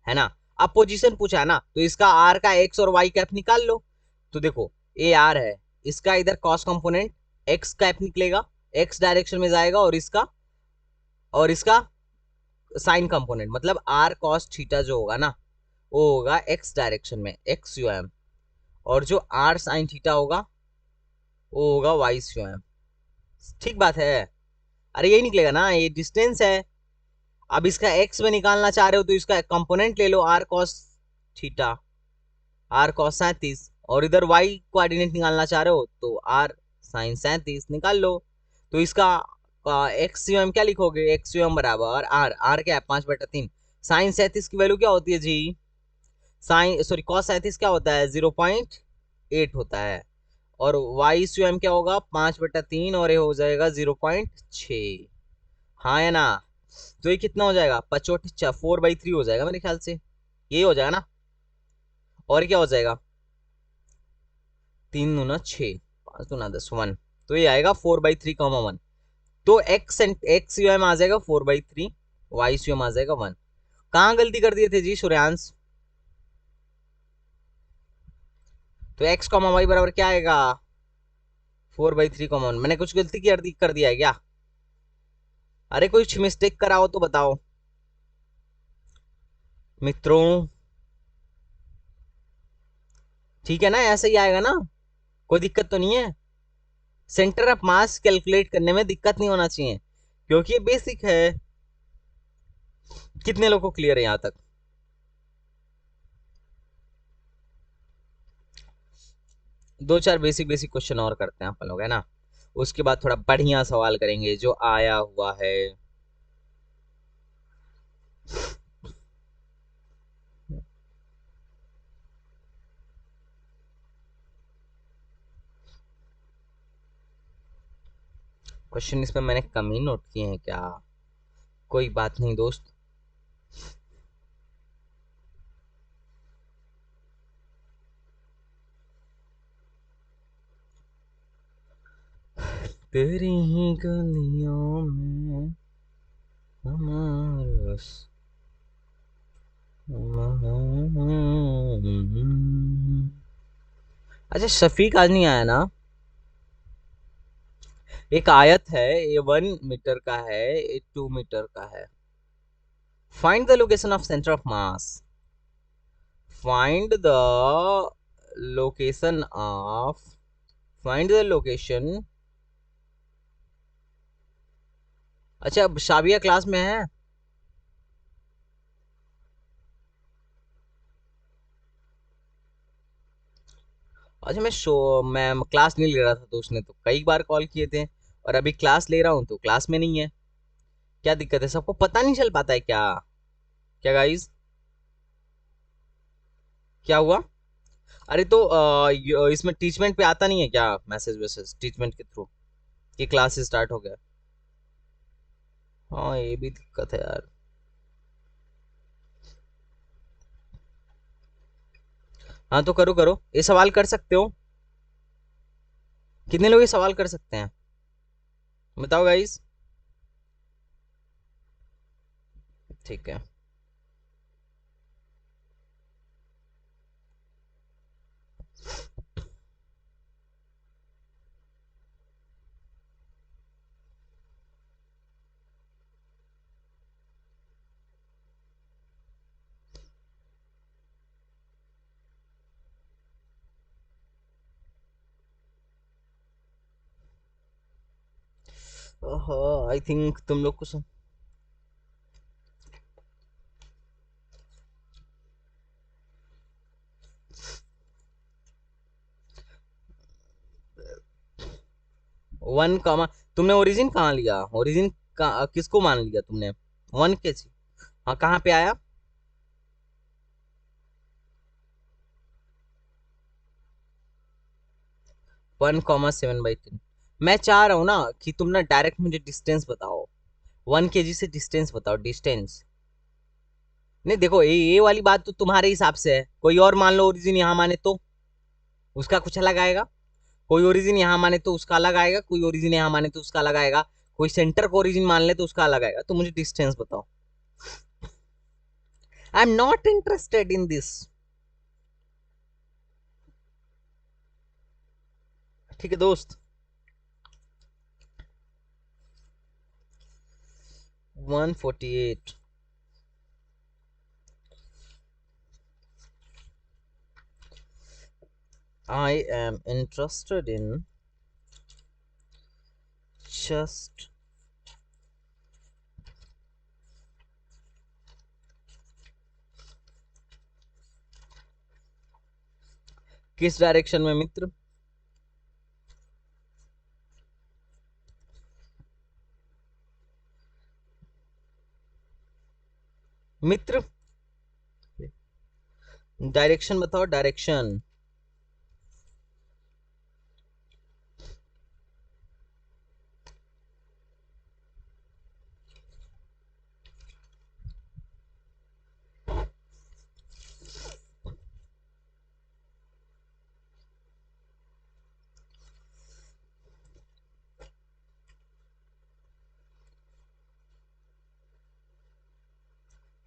है ना? अब पोजीशन पूछा है ना, तो इसका आर का एक्स और वाई कैप निकाल लो। तो देखो ए आर है, इसका इधर कॉस कंपोनेंट एक्स कैप निकलेगा, एक्स डायरेक्शन में जाएगा, और इसका साइन कंपोनेंट मतलब आर कॉस थीटा जो होगा ना, वो होगा एक्स डायरेक्शन में एक्स यू एम, और जो आर साइन थीटा होगा वो होगा वाई यू एम। ठीक बात है। अरे यही निकलेगा ना, ये डिस्टेंस है। अब इसका एक्स में निकालना चाह रहे हो तो इसका कंपोनेंट ले लो R cos theta, R cos 37, और इधर वाई कोऑर्डिनेट निकालना चाह रहे हो तो आर साइन 37 निकाल लो। तो इसका एक्स यू एम क्या लिखोगे? एक्स यू एम बराबर आर, आर क्या है 5/3, साइन 37 की वैल्यू क्या होती है जी? साइन सॉरी कॉस 37 क्या होता है? 0.8 होता है। और वाई यू एम क्या होगा? 5/3, और ये हो जाएगा 0.6। हाँ है ना? तो ये कितना हो जाएगा? 4/3 हो जाएगा मेरे ख्याल से, यही हो जाएगा ना? और क्या हो जाएगा? 3 दूना 6, 5 दूना 10 1। तो ये आएगा 4/3, 1। तो एक्स यू एम आ जाएगा 4/3, वाई यू एम आ जाएगा 1। कहाँ गलती कर दिए थे जी सूर्यांश? तो एक्स कॉमा वाई बराबर क्या आएगा? 4/3, मैंने कुछ गलती कर दिया है क्या? अरे कुछ मिस्टेक कराओ तो बताओ मित्रों। ठीक है ना, ऐसे ही आएगा ना? कोई दिक्कत तो नहीं है? सेंटर ऑफ मास कैलकुलेट करने में दिक्कत नहीं होना चाहिए, क्योंकि ये बेसिक है। कितने लोगों को क्लियर है यहां तक? दो चार बेसिक बेसिक क्वेश्चन और करते हैं अपन लोग, है ना? उसके बाद थोड़ा बढ़िया सवाल करेंगे जो आया हुआ है। क्वेश्चन इसमें मैंने कम ही नोट किए हैं क्या? कोई बात नहीं दोस्त। तेरी ही गलियों में हमारा अच्छा शफीक आज नहीं आया ना? एक आयत है, ये 1 मीटर का है, ये 2 मीटर का है। Find the location of centre of mass. Find the location of find the location. अच्छा शाबिया क्लास में है? अच्छा मैं क्लास नहीं ले रहा था तो उसने तो कई बार कॉल किए थे, और अभी क्लास ले रहा हूँ तो क्लास में नहीं है। क्या दिक्कत है? सबको पता नहीं चल पाता है क्या? क्या गाइस? क्या हुआ? अरे तो इसमें टीचमेंट पे आता नहीं है क्या मैसेज वैसेज टीचमेंट के थ्रू कि क्लास स्टार्ट हो गया? हाँ ये भी दिक्कत है यार। हाँ तो करो करो, ये सवाल कर सकते हो। कितने लोग ये सवाल कर सकते हैं बताओ गाइस? ठीक है। आई थिंक तुम लोग को 1, तुमने ओरिजिन कहाँ लिया? ओरिजिन किसको मान लिया तुमने? 1 kg। हाँ, कहाँ पे आया? 1,7/10। मैं चाह रहा हूँ ना कि तुम ना डायरेक्ट मुझे डिस्टेंस बताओ। 1 kg से डिस्टेंस बताओ, डिस्टेंस। नहीं देखो, ये वाली बात तो तुम्हारे हिसाब से है, कोई और मान लो ओरिजिन यहाँ माने तो उसका कुछ अलग आएगा। कोई ओरिजिन यहाँ माने तो उसका अलग आएगा, कोई ओरिजिन यहाँ माने तो उसका अलग आएगा, कोई सेंटर को ओरिजिन मान ले तो उसका अलग आएगा। तो मुझे डिस्टेंस बताओ। I am not interested in this. ठीक है दोस्त। 148। I am interested in just किस डायरेक्शन में मित्र? मित्र, डायरेक्शन बताओ, डायरेक्शन।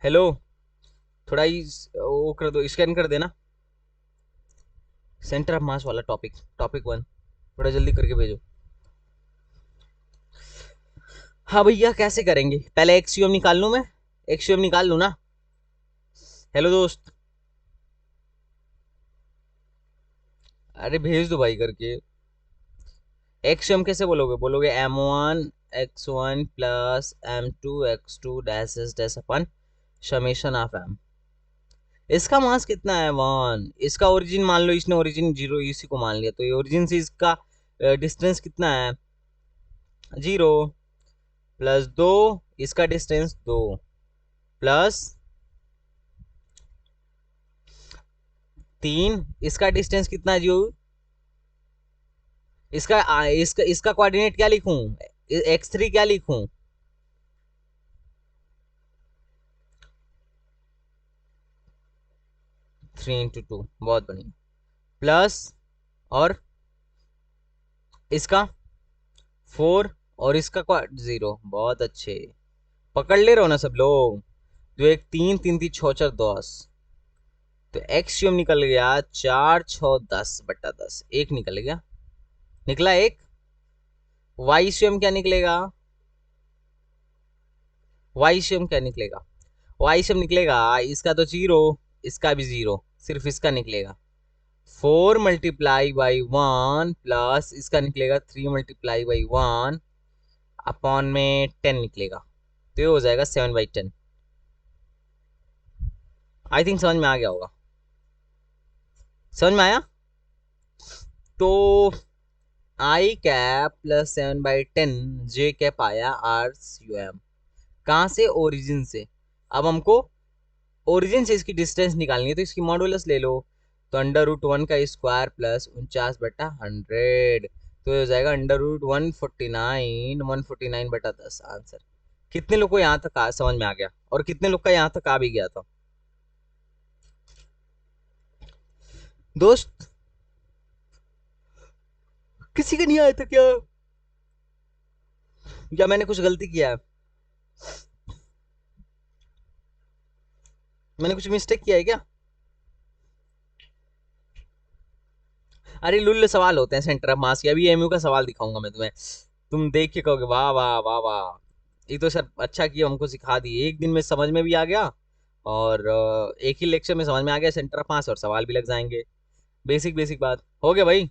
हेलो, थोड़ा ही वो कर दो, स्कैन कर देना सेंटर ऑफ मास वाला टॉपिक, टॉपिक 1। थोड़ा जल्दी करके भेजो। हाँ भैया, कैसे करेंगे? पहले एक्सियोम निकाल लूं मैं, एक्सियोम निकाल लूं ना। हेलो दोस्त, अरे भेज दो भाई करके। एक्सियोम कैसे बोलोगे? बोलोगे m1 x1 plus m2 x2 dash S dash upon summation of m। इसका मास कितना है? 1। इसका ओरिजिन मान लो, इसने ओरिजिन 0 इसी को मान लिया, तो ये ओरिजिन से इसका डिस्टेंस कितना है? 0 प्लस 2, इसका डिस्टेंस 2 प्लस 3, इसका डिस्टेंस कितना है जो? इसका कोऑर्डिनेट क्या लिखूं? x3 क्या लिखूं? 3 × 2, बहुत बढ़िया। प्लस, और इसका 4, और इसका 0। बहुत अच्छे, पकड़ ले रहे हो ना सब लोग। तो एक 3, 3 3 6 4 10। तो एक्सियम निकल गया 4 6 10/10, एक निकल गया, निकला एक। वाईशियम क्या निकलेगा? वाईशियम क्या निकलेगा? वाईशियम निकलेगा, इसका तो 0, इसका भी 0, सिर्फ इसका निकलेगा 4 × प्लस इसका निकलेगा 3 × अपॉन में 10 निकलेगा। तो ये हो जाएगा 7/10। आई थिंक समझ में आ गया होगा। समझ में आया? तो आई कैप प्लस 7/10 जे कैप आया आर यू एम। कहाँ से? ओरिजिन से। अब हमको ओरिजिन से इसकी डिस्टेंस निकालनी है, तो इसकी मॉडुलस ले लो। तो √1 का स्क्वायर प्लस 49/100, तो हो जाएगा √149 आंसर। कितने लोग को यहाँ तक समझ में आ गया, और कितने लोग का यहाँ तक आ भी गया था दोस्त? किसी का नहीं आया था क्या? या मैंने कुछ गलती किया है? मैंने कुछ मिस्टेक किया है क्या? अरे लुल्ले सवाल होते हैं सेंटर ऑफ मास के। अभी एमयू का सवाल दिखाऊंगा मैं तुम्हें, तुम देख के कहोगे वाह वाह वाह वाह, ये तो सर अच्छा किया हमको सिखा दी, एक दिन में समझ में भी आ गया, और एक ही लेक्चर में समझ में आ गया सेंटर ऑफ मास, और सवाल भी लग जाएंगे। बेसिक बेसिक बात हो गया भाई।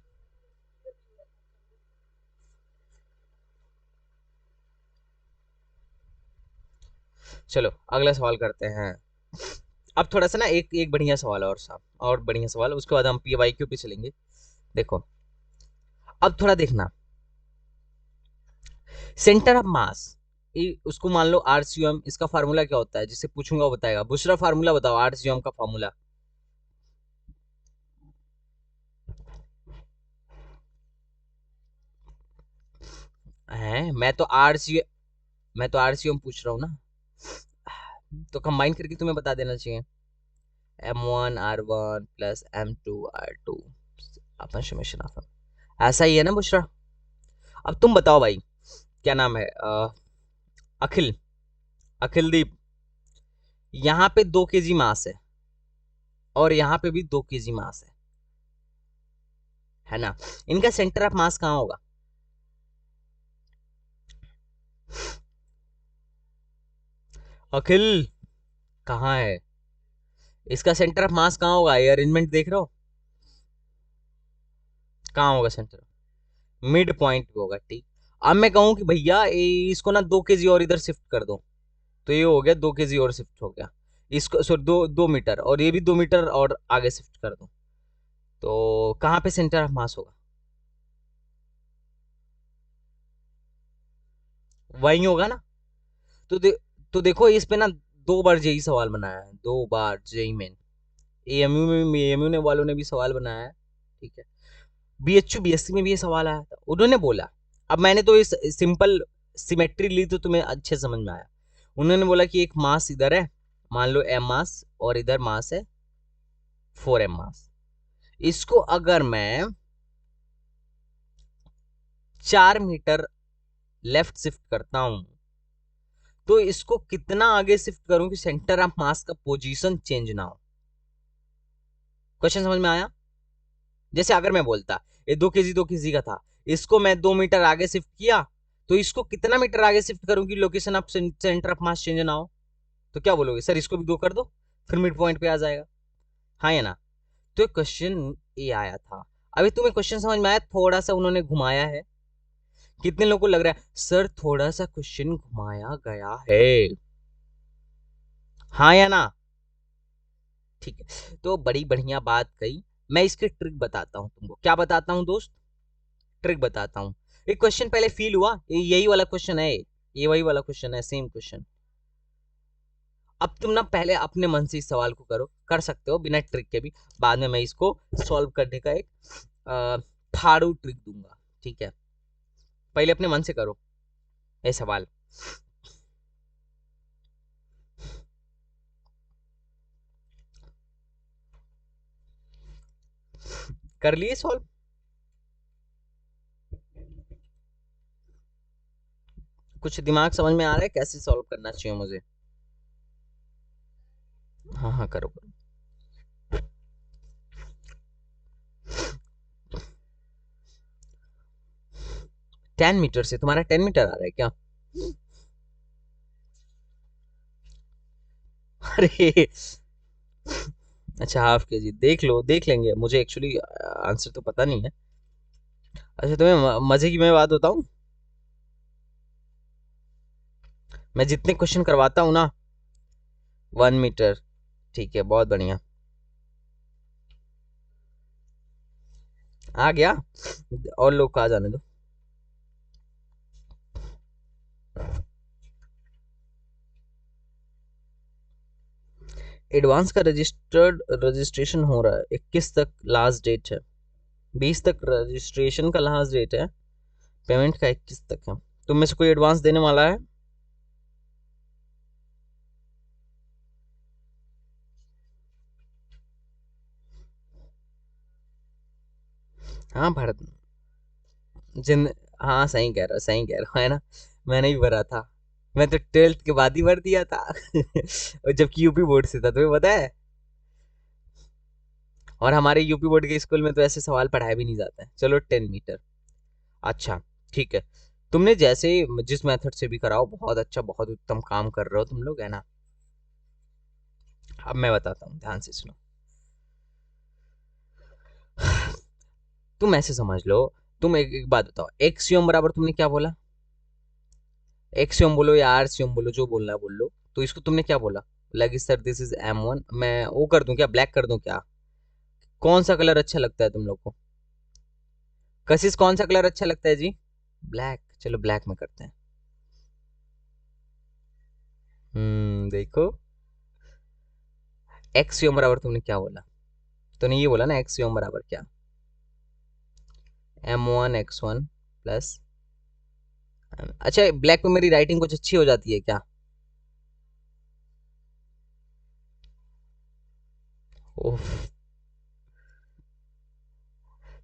चलो अगला सवाल करते हैं। अब थोड़ा सा ना एक एक बढ़िया सवाल और साहब, और बढ़िया सवाल, उसके बाद हम PYQ पे चलेंगे। देखो अब थोड़ा देखना, सेंटर ऑफ मास, उसको मान लो RCM, इसका फार्मूला क्या होता है, जिससे पूछूंगा वो बताएगा। बुशरा फार्मूला बताओ RCM का फार्मूला। है मैं तो RCM पूछ रहा हूँ ना, तो कंबाइन करके तुम्हें बता देना चाहिए। M1 R1 plus M2 R2 upon summation of, ऐसा ही है ना बुशरा। अब तुम बताओ भाई, क्या नाम है, अखिल, अखिलदीप, यहाँ पे 2 kg मास है और यहाँ पे भी 2 kg मास है ना, इनका सेंटर ऑफ मास कहाँ होगा? अखिल कहाँ है, इसका सेंटर ऑफ मास कहाँ होगा? ये अरेंजमेंट देख रहे हो, कहाँ होगा सेंटर? मिड पॉइंट पे होगा, ठीक। अब मैं कहूँ कि भैया इसको ना 2 kg और इधर शिफ्ट कर दो, तो ये हो गया 2 kg और शिफ्ट हो गया, इसको सॉरी 2 2 मीटर, और ये भी 2 मीटर और आगे शिफ्ट कर दो, तो कहाँ पे सेंटर ऑफ मास होगा? वही होगा ना। तो तो देखो इस पे ना 2 बार जेई सवाल बनाया है, 2 बार जेई में, AMU ने वालों ने भी सवाल बनाया है, ठीक है। BHU BSc में भी ये सवाल आया था, उन्होंने बोला, अब मैंने तो इस सिंपल सिमेट्री ली तो तुम्हें अच्छे समझ में आया। उन्होंने बोला कि एक मास इधर है, मान लो M मास, और इधर मास है 4M मास, इसको अगर मैं 4 मीटर लेफ्ट शिफ्ट करता हूं, तो इसको कितना आगे शिफ्ट करूं कि सेंटर ऑफ मास का पोजीशन चेंज ना हो? क्वेश्चन समझ में आया? जैसे अगर मैं बोलता ये 2 kg का था, इसको मैं 2 मीटर आगे शिफ्ट किया, तो इसको कितना मीटर आगे शिफ्ट करूं कि location of centre of mass change ना हो? तो क्या बोलोगे, सर इसको भी 2 कर दो, फिर मिड पॉइंट पे आ जाएगा, हाँ या ना? तो क्वेश्चन ये आया था। अभी तुम्हें क्वेश्चन समझ में आया? थोड़ा सा उन्होंने घुमाया है। कितने लोगों को लग रहा है सर थोड़ा सा क्वेश्चन घुमाया गया है, हाँ या ना? ठीक है, तो बड़ी बढ़िया बात कही। मैं इसकी ट्रिक बताता हूँ तुमको, क्या बताता हूँ दोस्त? ट्रिक बताता हूँ। एक क्वेश्चन पहले फील हुआ, यही वाला क्वेश्चन है, ये वही वाला क्वेश्चन है, सेम क्वेश्चन। अब तुम ना पहले अपने मन से इस सवाल को करो, कर सकते हो बिना ट्रिक के भी, बाद में मैं इसको सॉल्व करने का एक फाड़ू ट्रिक दूंगा, ठीक है। पहले अपने मन से करो ये सवाल। कर लिए सॉल्व? कुछ दिमाग समझ में आ रहा है कैसे सॉल्व करना चाहिए मुझे? हाँ हाँ करो करो। 10 मीटर से तुम्हारा 10 मीटर आ रहा है क्या? अरे अच्छा, ½ kg देख लो, देख लेंगे, मुझे एक्चुअली आंसर तो पता नहीं है। अच्छा तुम्हें मजे की मैं बात बताऊं, मैं जितने क्वेश्चन करवाता हूँ ना, 1 मीटर, ठीक है, बहुत बढ़िया, आ गया, और लोग को आ जाने दो। एडवांस का रजिस्ट्रेशन हो रहा है, 21 तक लास्ट डेट है, 20 तक रजिस्ट्रेशन का लास्ट डेट है, पेमेंट का 21 तक है। तुम में से कोई एडवांस देने वाला है? हाँ भरत, जिन, हाँ सही कह रहा हो, सही कह रहा हो, है ना, मैंने भी भरा था, मैं तो 12th के बाद ही भर दिया था और जबकि यूपी बोर्ड से था, तुम्हें पता है। और हमारे यूपी बोर्ड के स्कूल में तो ऐसे सवाल पढ़ाए भी नहीं जाते हैं। चलो 10 मीटर, अच्छा ठीक है। तुमने जैसे जिस मेथड से भी कराओ, बहुत अच्छा, बहुत उत्तम काम कर रहे हो तुम लोग, है ना। अब मैं बताता हूँ, ध्यान से सुनो। तुम ऐसे समझ लो, तुम एक बात बताओ, एक्सियोम बराबर तुमने क्या बोला? एक्सियोम बोलो या आरसीएम बोलो, जो बोलना है बोल लो। तो इसको तुमने क्या बोला, लगी सर दिस इज M1, मैं वो कर दूं क्या, ब्लैक कर दूं क्या, कौन सा कलर अच्छा लगता है तुम लोग को, कशिश कौन सा कलर अच्छा लगता है जी, ब्लैक, चलो ब्लैक में करते हैं। देखो एक्स यू बराबर तुमने क्या बोला, तूने ये बोला ना एक्स यू बराबर क्या, M1 X1 प्लस, अच्छा ब्लैक पे मेरी राइटिंग कुछ अच्छी हो जाती है क्या, ओह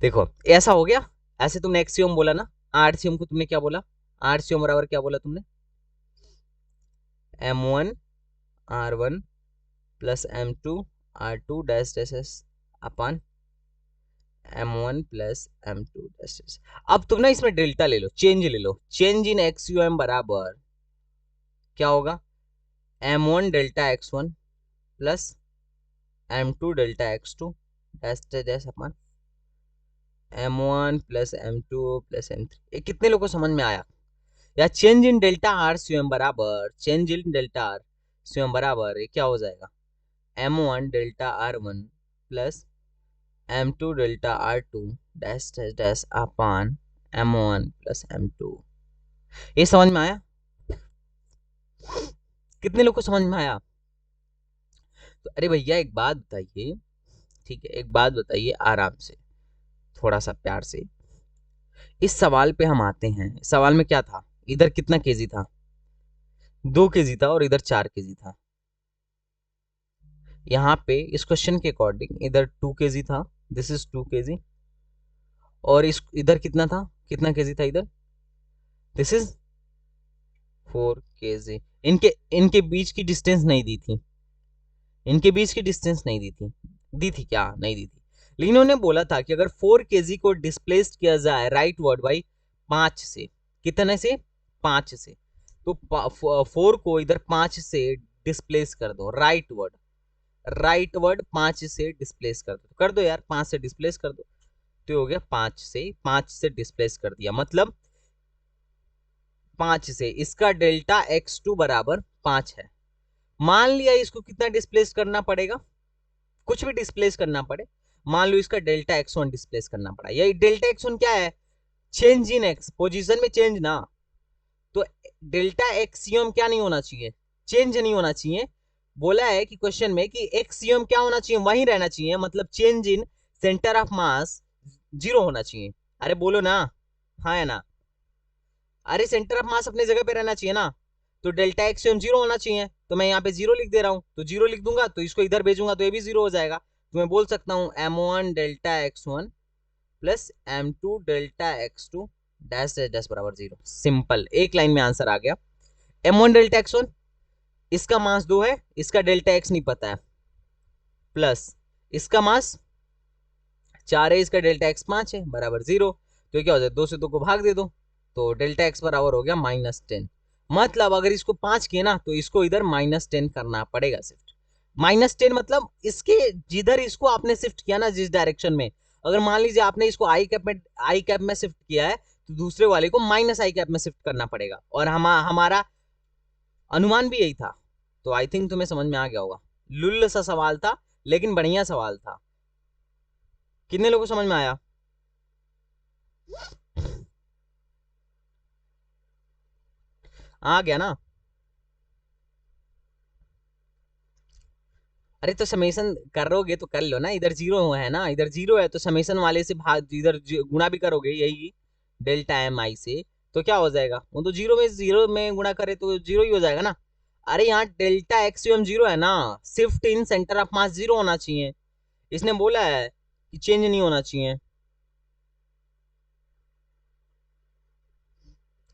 देखो ऐसा हो गया, ऐसे तुमने एक्सियोम बोला ना, आरसीएम को तुमने क्या बोला, आरसीएम बराबर क्या बोला तुमने, M1 R1 plus M2 R2 dash dash dash upon M1 plus M2 dash dash. अब तुम ना इसमें डेल्टा ले लो, चेंज ले लो, चेंज इन एक्सयूएम बराबर क्या होगा, M1 delta X1 plus M2 delta X2 dash dash dash upon M1 plus M2 plus M3। ये कितने लोगों को समझ में आया, या चेंज इन डेल्टा आर स्वयं बराबर, चेंज इन डेल्टा आर स्वयं बराबर ये क्या हो जाएगा, M1 delta R1 plus M2 delta R2 dash dash dash अपान M1 प्लस M2। ये समझ में आया, कितने लोग को समझ में आया, तो अरे भैया एक बात बताइए, ठीक है एक बात बताइए आराम से, थोड़ा सा प्यार से, इस सवाल पे हम आते हैं, सवाल में क्या था, इधर कितना केजी था, 2 केजी था और इधर 4 केजी था, यहाँ पे इस क्वेश्चन के अकॉर्डिंग इधर 2 केजी था, दिस इज 2 केजी, और इस इधर कितना था, कितना केजी था इधर, दिस इज 4 केजी। इनके इनके बीच की डिस्टेंस नहीं दी थी, इनके बीच की डिस्टेंस नहीं दी थी, दी थी क्या, नहीं दी थी, लेकिन उन्होंने बोला था कि अगर 4 केजी को डिस्प्लेस किया जाए राइट वर्ड बाई 5 से, कितने से, 5 से, तो 4 को इधर 5 से डिस्प्लेस कर दो, राइट वर्ड 5 से डिस्प्लेस कर दो, कर दो यार 5 से डिस्प्लेस कर दो, तो हो गया 5 से डिस्प्लेस कर दिया, मतलब 5 से इसका डेल्टा X2 बराबर 5 है, मान लिया इसको कितना डिस्प्लेस करना पड़ेगा, कुछ भी डिस्प्लेस करना पड़े, मान लो इसका डेल्टा X1 डिस्प्लेस करना पड़ा, यही डेल्टा X1 क्या है, चेंज इन एक्स, पोजीशन में चेंज ना, तो डेल्टा एक्सियम क्या नहीं होना चाहिए, चेंज नहीं होना चाहिए, बोला है कि क्वेश्चन में कि एक्सियम क्या होना चाहिए, वहीं रहना चाहिए, मतलब चेंज इन सेंटर ऑफ मास 0 होना चाहिए, अरे बोलो ना, हाँ है ना, अरे सेंटर ऑफ मास अपने जगह पे रहना चाहिए ना, तो डेल्टा एक्सियम 0 होना चाहिए, तो मैं यहाँ पे 0 लिख दे रहा हूँ, तो 0 लिख दूंगा तो इसको इधर भेजूंगा तो ये भी 0 हो जाएगा, तो मैं बोल सकता हूँ M1 delta X1 plus M2 delta X2 dash dash dash बराबर 0, सिंपल, एक लाइन में आंसर आ गया। M1 डेल्टा X1, इसका मास 2 है, इसका डेल्टा X नहीं पता है, प्लस इसका मास 4 है, इसका डेल्टा X 5 है, बराबर 0, तो ये क्या हो जाए, 2 से 2 को भाग दे दो, तो डेल्टा X बराबर हो गया -10, मतलब अगर इसको 5 किए ना तो इसको इधर -10 करना पड़ेगा शिफ्ट, -10 मतलब इसके जिधर इसको आपने शिफ्ट किया ना जिस डायरेक्शन में, अगर मान लीजिए आपने इसको आई कैप में शिफ्ट किया है, तो दूसरे वाले को माइनस आई कैप में शिफ्ट करना पड़ेगा, और हमारा अनुमान भी यही था, तो आई थिंक तुम्हें समझ में आ गया होगा, लुल्ल सा सवाल था लेकिन बढ़िया सवाल था, कितने लोगों को समझ में आया, आ गया ना, अरे तो समेशन करोगे तो कर लो ना, इधर 0 है ना, इधर 0 है तो समेशन वाले से भाग, इधर गुणा भी करोगे यही डेल्टा MI से, तो क्या हो जाएगा, वो तो 0 में गुणा करे तो 0 ही हो जाएगा ना, अरे यहाँ डेल्टा एक्सियम 0 है ना, शिफ्ट इन सेंटर ऑफ मास 0 होना चाहिए, इसने बोला है कि चेंज नहीं होना चाहिए,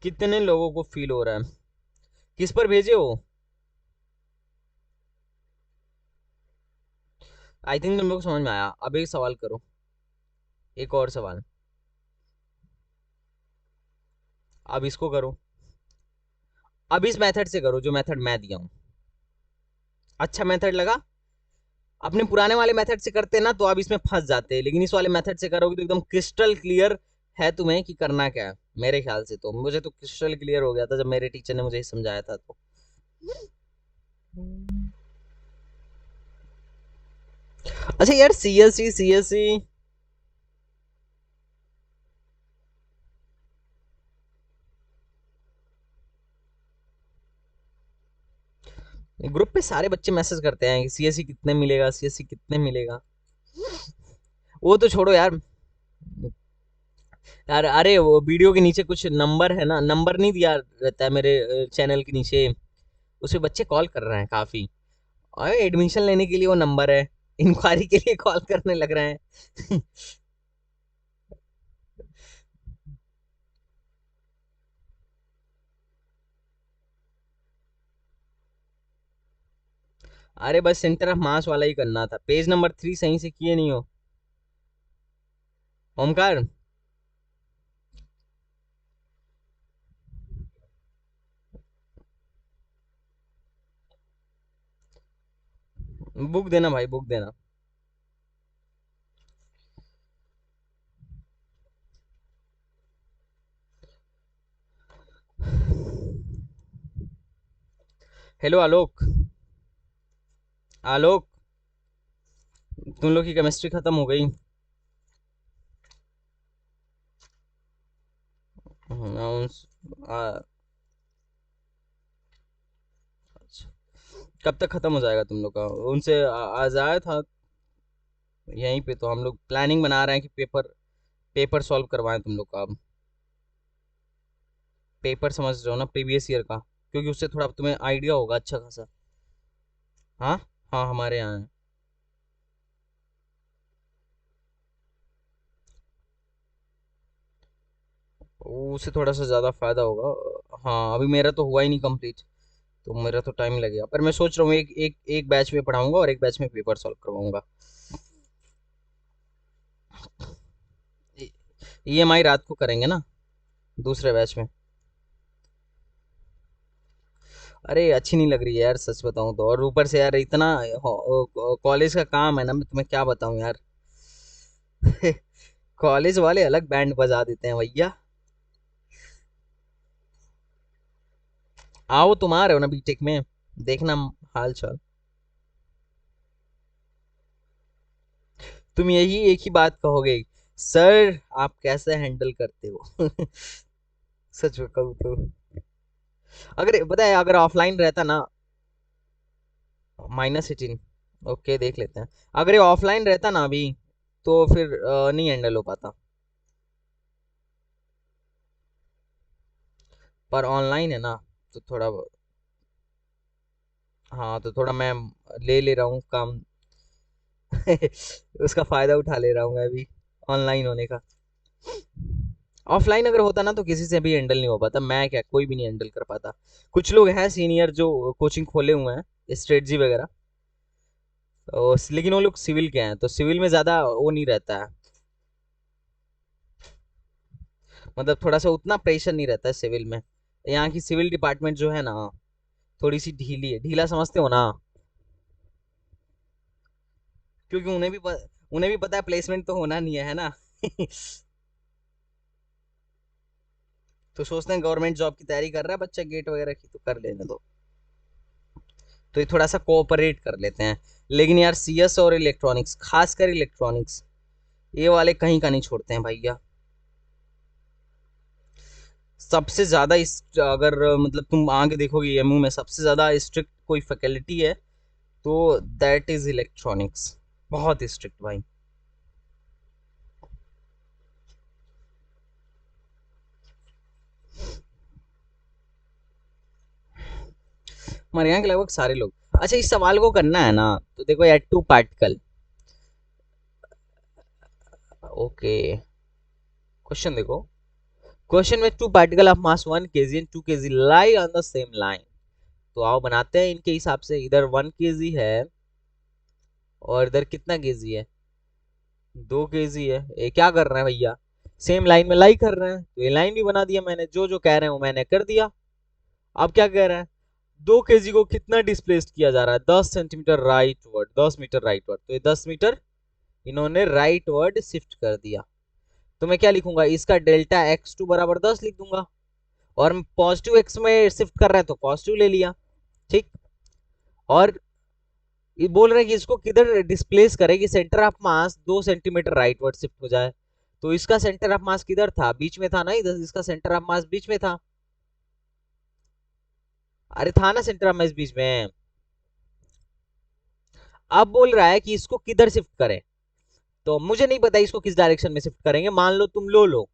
कितने लोगों को फील हो रहा है, किस पर भेजे हो, आई थिंक तुम लोग को समझ में आया, अब एक सवाल करो, एक और सवाल, अब इसको करो, अब इस मेथड से करो जो मेथड मैं दिया हूं, अच्छा मेथड लगा, अपने पुराने वाले मेथड से करते ना तो अब इसमें फंस जाते, लेकिन इस वाले मेथड से करोगे तो एकदम क्रिस्टल क्लियर है तुम्हें कि करना क्या है, मेरे ख्याल से तो मुझे तो क्रिस्टल क्लियर हो गया था जब मेरे टीचर ने मुझे समझाया था, तो अच्छा यार, सीएससी ग्रुप पे सारे बच्चे मैसेज करते हैं कि सीएससी कितने मिलेगा, सीएससी कितने मिलेगा। वो तो छोड़ो यार। यार अरे वो वीडियो के नीचे कुछ नंबर है ना, नंबर नहीं दिया रहता है मेरे चैनल के नीचे, उस पे बच्चे कॉल कर रहे हैं काफी। और एडमिशन लेने के लिए वो नंबर है, इंक्वायरी के लिए कॉल करने लग रहे हैं। अरे बस सेंटर ऑफ मास वाला ही करना था, पेज नंबर 3 सही से किए नहीं हो। ओमकार, बुक देना भाई, बुक देना। हेलो आलोक, आलोक, तुम लोग की केमिस्ट्री खत्म हो गई? अनाउंस। कब तक खत्म हो जाएगा तुम लोग का? उनसे आज आया था यहीं पे, तो हम लोग प्लानिंग बना रहे हैं कि पेपर पेपर सॉल्व करवाएं तुम लोग का अब। पेपर समझ रहे हो ना, प्रीवियस ईयर का, क्योंकि उससे थोड़ा तुम्हें आइडिया होगा अच्छा खासा। हाँ, हाँ हमारे यहाँ है। उससे थोड़ा सा ज़्यादा फायदा होगा। हाँ अभी मेरा तो हुआ ही नहीं कंप्लीट, तो मेरा तो टाइम लगेगा, पर मैं सोच रहा हूँ एक एक एक बैच में पढ़ाऊंगा और एक बैच में पेपर सॉल्व करवाऊंगा। ईएमआई रात को करेंगे ना, दूसरे बैच में। अरे अच्छी नहीं लग रही है यार, सच बताऊं तो, और ऊपर से यार इतना कॉलेज का काम है ना, मैं तुम्हें क्या बताऊं यार। कॉलेज वाले अलग बैंड बजा देते हैं भैया। आओ, तुम आ रहे हो ना बीटेक में, देखना हाल चाल। तुम यही एक ही बात कहोगे, सर आप कैसे हैंडल करते हो। सच में कहूँ तो, अगर पता है अगर ऑफलाइन रहता ना, -18, ओके देख लेते हैं। अगर ये ऑफलाइन रहता ना अभी, तो फिर नहीं हैंडल हो पाता, पर ऑनलाइन है ना, तो थोड़ा हाँ तो थोड़ा मैं ले ले रहा हूँ काम। उसका फायदा उठा ले रहा हूँ मैं भी, ऑनलाइन होने का। ऑफलाइन अगर होता ना तो किसी से भी हैंडल नहीं हो पाता, मैं क्या कोई भी नहीं हैंडल कर पाता। कुछ लोग हैं सीनियर जो कोचिंग खोले हुए हैं, स्ट्रेटजी वगैरह, लेकिन वो लोग सिविल के हैं, तो सिविल में ज्यादा वो नहीं रहता है, मतलब थोड़ा सा उतना प्रेशर नहीं रहता है सिविल में। यहाँ की सिविल डिपार्टमेंट जो है ना, थोड़ी सी ढीली है, ढीला समझते हो ना, क्योंकि उन्हें भी पता है प्लेसमेंट तो होना नहीं है ना। तो सोचते हैं गवर्नमेंट जॉब की तैयारी कर रहा है बच्चा गेट वगैरह की, तो कर लेने दो, तो ये थोड़ा सा कोऑपरेट कर लेते हैं। लेकिन यार सीएस और इलेक्ट्रॉनिक्स, खासकर इलेक्ट्रॉनिक्स, ये वाले कहीं का नहीं छोड़ते हैं भैया। सबसे ज्यादा इस, अगर मतलब तुम आगे देखोगे एमयू में सबसे ज्यादा स्ट्रिक्ट कोई फैकल्टी है, तो दैट इज इलेक्ट्रॉनिक्स, बहुत स्ट्रिक्ट भाई। हमारे यहाँ के लगभग सारे लोग। अच्छा इस सवाल को करना है ना, तो देखो यार, टू पार्टिकल, ओके, क्वेश्चन देखो, क्वेश्चन में two particle of mass 1 kg and 2 kg lie on the same line. तो आओ बनाते हैं इनके हिसाब से, इधर 1 kg है और इधर कितना केजी है, 2 kg है। ये क्या कर रहे हैं भैया, सेम लाइन में लाई कर रहे हैं, तो ये लाइन भी बना दिया मैंने, जो जो कह रहे हैं वो मैंने कर दिया। अब क्या कह रहे हैं, 2 kg को कितना डिस्प्लेस्ड किया जा रहा है, 10 centimetre rightward, 10 metre rightward, तो ये 10 मीटर इन्होंने राइट वर्ड शिफ्ट कर दिया। तो मैं क्या लिखूंगा, इसका डेल्टा x2 बराबर 10 लिख दूंगा, और पॉजिटिव एक्स में शिफ्ट कर रहे हैं तो पॉजिटिव ले लिया, ठीक। और ये बोल रहे हैं कि इसको किधर डिस्प्लेस करें कि centre of mass 2 centimetre rightward shift हो जाए। तो इसका सेंटर ऑफ मास किधर था, बीच में था ना, इधर इसका सेंटर ऑफ मास बीच में था। अरे था ना सेंटर ऑफ मास बीच में। अब बोल रहा है कि इसको किधर शिफ्ट करें। तो मुझे नहीं पता इसको किस डायरेक्शन में शिफ्ट करेंगे। मान लो तुम लो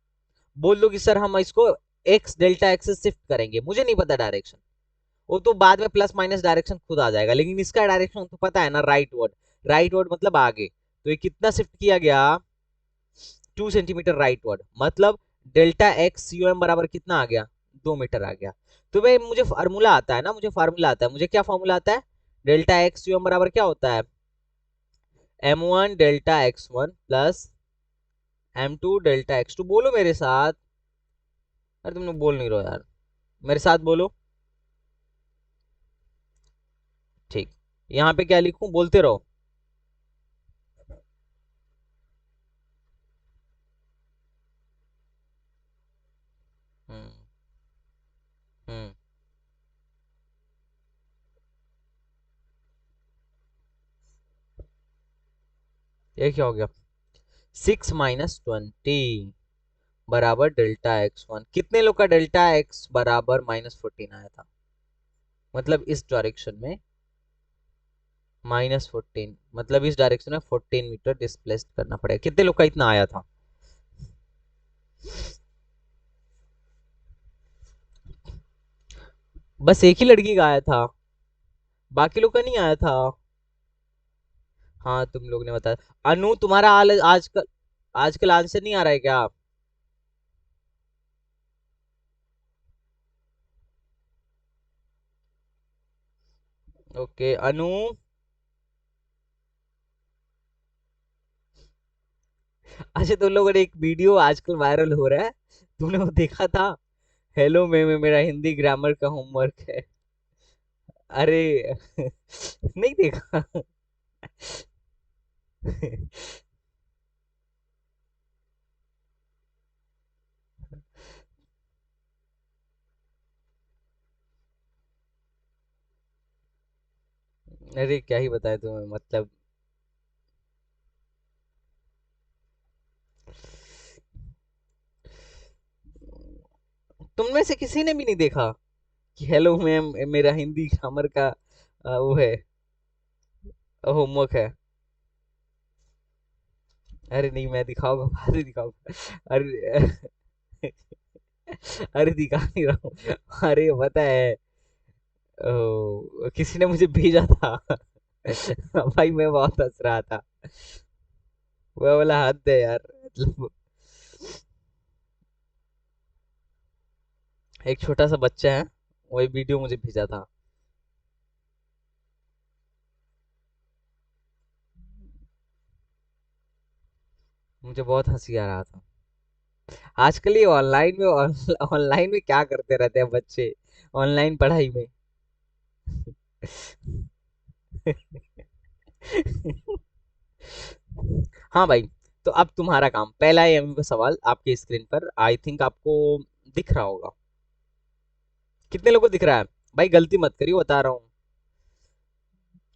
बोल दो कि सर हम इसको एक्स डेल्टा एक्स से शिफ्ट करेंगे, मुझे नहीं पता डायरेक्शन। वो तो बाद में प्लस माइनस डायरेक्शन खुद आ जाएगा, लेकिन इसका डायरेक्शन तो पता है ना, राइट वर्ड। राइट वर्ड मतलब आगे। तो ये कितना शिफ्ट किया गया, 2 सेंटीमीटर राइट वर्ड, मतलब डेल्टा एक्स यू एम बराबर कितना आ गया, 2 मीटर आ गया। तो भाई मुझे फार्मूला आता है ना, मुझे फार्मूला आता है, मुझे क्या फार्मूला आता है, डेल्टा एक्स यू एम बराबर क्या होता है, m1 delta x1 plus m2 delta x2। बोलो मेरे साथ। अरे तुम लोग बोल नहीं रहो यार, मेरे साथ बोलो। ठीक। यहाँ पे क्या लिखूं, बोलते रहो। हम्म। हम्म। ये क्या हो गया, 6 - 20 बराबर डेल्टा x1। कितने लोग का डेल्टा x बराबर -14 आया था, मतलब इस डायरेक्शन में -14, मतलब इस डायरेक्शन में 14 मीटर डिस्प्लेस करना पड़ेगा। कितने लोग का इतना आया था, बस एक ही लड़की का आया था, बाकी लोग का नहीं आया था। हाँ तुम लोग ने बताया। अनु तुम्हारा आजकल आजकल आंसर नहीं आ रहा है क्या। ओके अनु। अच्छा तुम लोगों ने एक वीडियो आजकल वायरल हो रहा है, तुमने वो देखा था, हेलो मैं मेरा हिंदी ग्रामर का होमवर्क है। अरे नहीं देखा। अरे क्या ही बताए तुम्हें, मतलब तुम में से किसी ने भी नहीं देखा कि हेलो मैम मेरा हिंदी ग्रामर का वो है, होमवर्क है। अरे नहीं मैं दिखाऊंगा, बाद में दिखाऊंगा। अरे अरे दिखा नहीं रहा हूँ। अरे पता है, किसी ने मुझे भेजा था। भाई मैं बहुत हंस रहा था। वो वाला हद है यार, मतलब एक छोटा सा बच्चा है, वही वीडियो मुझे भेजा था। मुझे बहुत हंसी आ रहा था। आजकल ये ऑनलाइन में क्या करते रहते हैं बच्चे, ऑनलाइन पढ़ाई में। हाँ भाई। तो अब तुम्हारा काम, पहला एमयू का सवाल आपके स्क्रीन पर आई थिंक आपको दिख रहा होगा। कितने लोगों को दिख रहा है, भाई गलती मत करियो, बता रहा हूँ,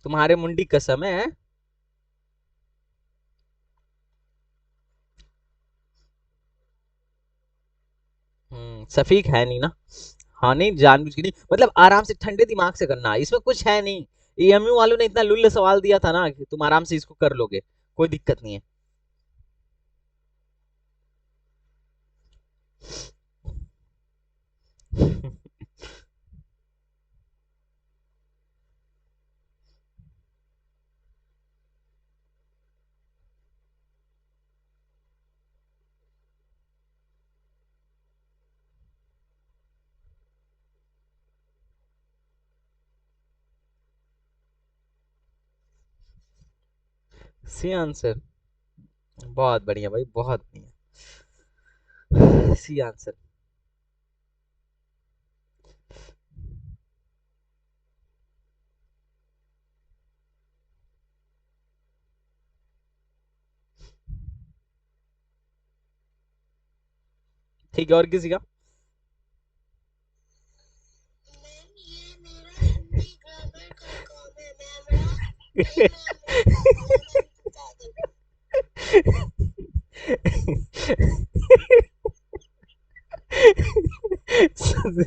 तुम्हारे मुंडी कसम है। सफीक है नहीं ना। हाँ नहीं जानबूझ के नहीं, मतलब आराम से ठंडे दिमाग से करना, इसमें कुछ है नहीं। एएमयू वालों ने इतना लुल्ल सवाल दिया था ना कि तुम आराम से इसको कर लोगे, कोई दिक्कत नहीं है। सी आंसर, बहुत बढ़िया भाई, बहुत बढ़िया, सी आंसर। ठीक है, और किसी का।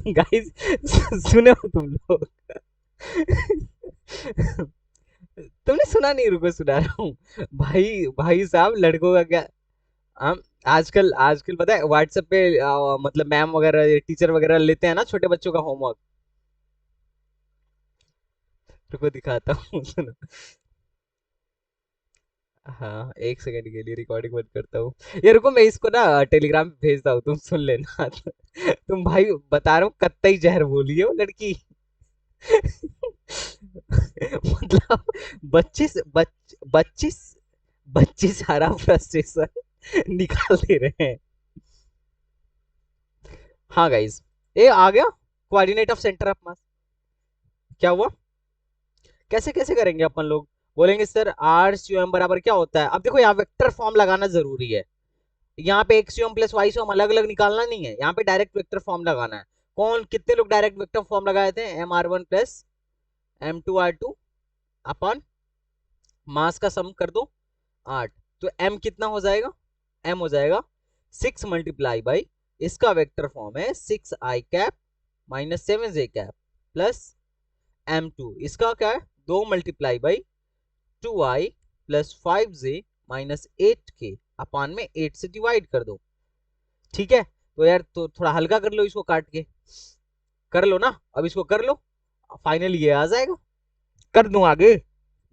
गाइस, सुने हो तुम लोग? तुमने सुना नहीं? रुको, सुना रहा हूँ। भाई भाई साहब, लड़कों का क्या। हम आजकल आजकल पता है व्हाट्सएप पे मतलब मैम वगैरह टीचर वगैरह लेते हैं ना छोटे बच्चों का होमवर्क। रुको दिखाता हूँ, सुनो। हाँ, एक सेकंड के लिए रिकॉर्डिंग बंद करता हूँ। ये रुको, मैं इसको ना टेलीग्राम पे भेजता हूँ, तुम सुन लेना। तुम भाई, बता रहा हूँ, कत्तई जहर बोली है वो लड़की। मतलब बच्चे से बच्चे बच्चे सारा फ्रस्ट्रेशन निकाल दे रहे हैं। हाँ गाइस, ये आ गया coordinate of centre of mass. क्या हुआ? कैसे कैसे करेंगे अपन लोग? बोलेंगे सर आर सी एम बराबर क्या होता है। अब देखो, यहाँ वेक्टर फॉर्म लगाना जरूरी है। यहाँ पे X UM plus Y UM अलग अलग निकालना नहीं है, यहाँ पे डायरेक्ट वेक्टर फॉर्म लगाना है। कौन कितने लोग डायरेक्ट वेक्टर फॉर्म लगाए थे? M R one plus M two R two upon mass का सम कर दो 8। तो m कितना हो जाएगा? m हो जाएगा 6 मल्टीप्लाई बाई, इसका वेक्टर फॉर्म है 6i cap minus 7j cap plus m2, इसका क्या है? 2 multiply by 2i plus 5j minus 8k अपान में 8 से डिवाइड कर दो। ठीक है, तो यार तो थोड़ा हल्का कर लो इसको काट के। कर लो ना, अब इसको कर लो, फाइनली ये आ जाएगा। कर दूं आगे?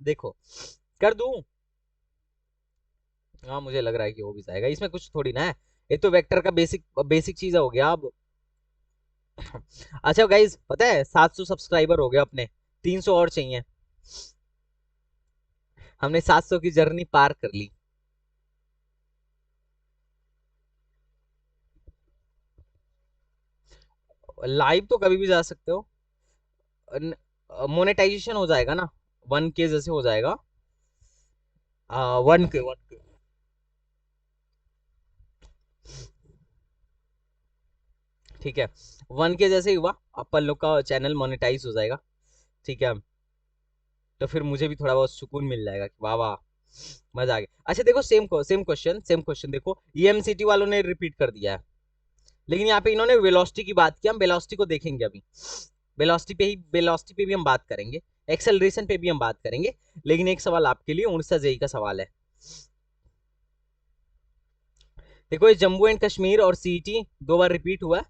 देखो, कर दूं? हाँ, मुझे लग रहा है कि वो भी जाएगा, इसमें कुछ थोड़ी ना है। ये तो वेक्टर का बेसिक बेसिक चीज हो गया अब। अच्छा गाइज, पता है 700 सब्सक्राइबर हो गए अपने, 300 और चाहिए। हमने 700 की जर्नी पार कर ली। लाइव तो कभी भी जा सकते हो। मोनेटाइजेशन हो जाएगा ना, 1K जैसे हो जाएगा। 1K 1K। ठीक है, 1K जैसे ही हुआ अपन लोग का चैनल मोनेटाइज हो जाएगा। ठीक है, तो फिर मुझे भी थोड़ा बहुत सुकून मिल जाएगा कि वाह वाह, मजा आ गया। अच्छा देखो, सेम क्वेश्चन देखो, ईएमसीटी वालों ने रिपीट कर दिया है, लेकिन यहाँ पे इन्होंने वेलोसिटी की बात की। हम वेलोसिटी को देखेंगे अभी, वेलोसिटी पे भी हम बात करेंगे, एक्सेलरेशन पे भी हम बात करेंगे। लेकिन एक सवाल आपके लिए 19 जेई का सवाल है। देखो, ये जम्मू एंड कश्मीर और सीईटी 2 बार रिपीट हुआ है।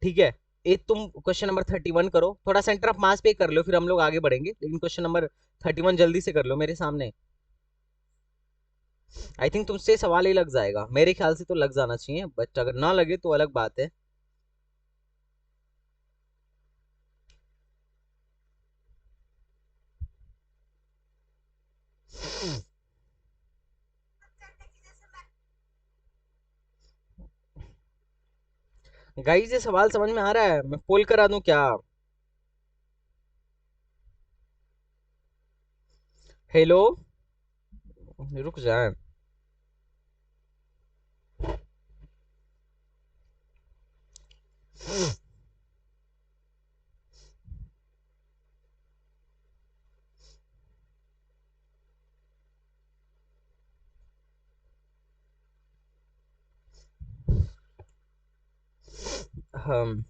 ठीक है, ये तुम क्वेश्चन नंबर 31 करो, थोड़ा सेंटर ऑफ मास पे कर लो, फिर हम लोग आगे बढ़ेंगे, लेकिन क्वेश्चन नंबर 31 जल्दी से कर लो मेरे सामने। आई थिंक तुमसे सवाल ही लग जाएगा, मेरे ख्याल से तो लग जाना चाहिए, बट अगर ना लगे तो अलग बात है। गाइस, ये सवाल समझ में आ रहा है? मैं पोल करा दूं क्या? हेलो, रुक जाए। हम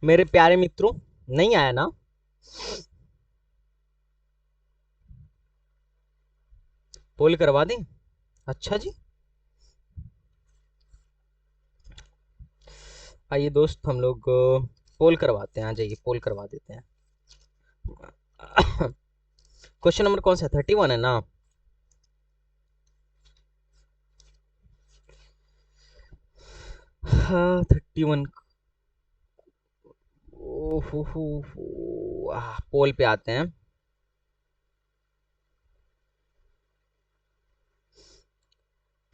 मेरे प्यारे मित्रों, नहीं आया ना? पोल करवा दें? अच्छा जी, आइए दोस्त हम लोग पोल करवाते हैं। आ जाइए, पोल करवा देते हैं। क्वेश्चन नंबर कौन सा है? 31 है ना? हाँ, 31। पोल पे आते हैं।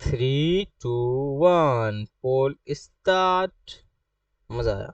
3 2 1 पोल स्टार्ट। मजा आया।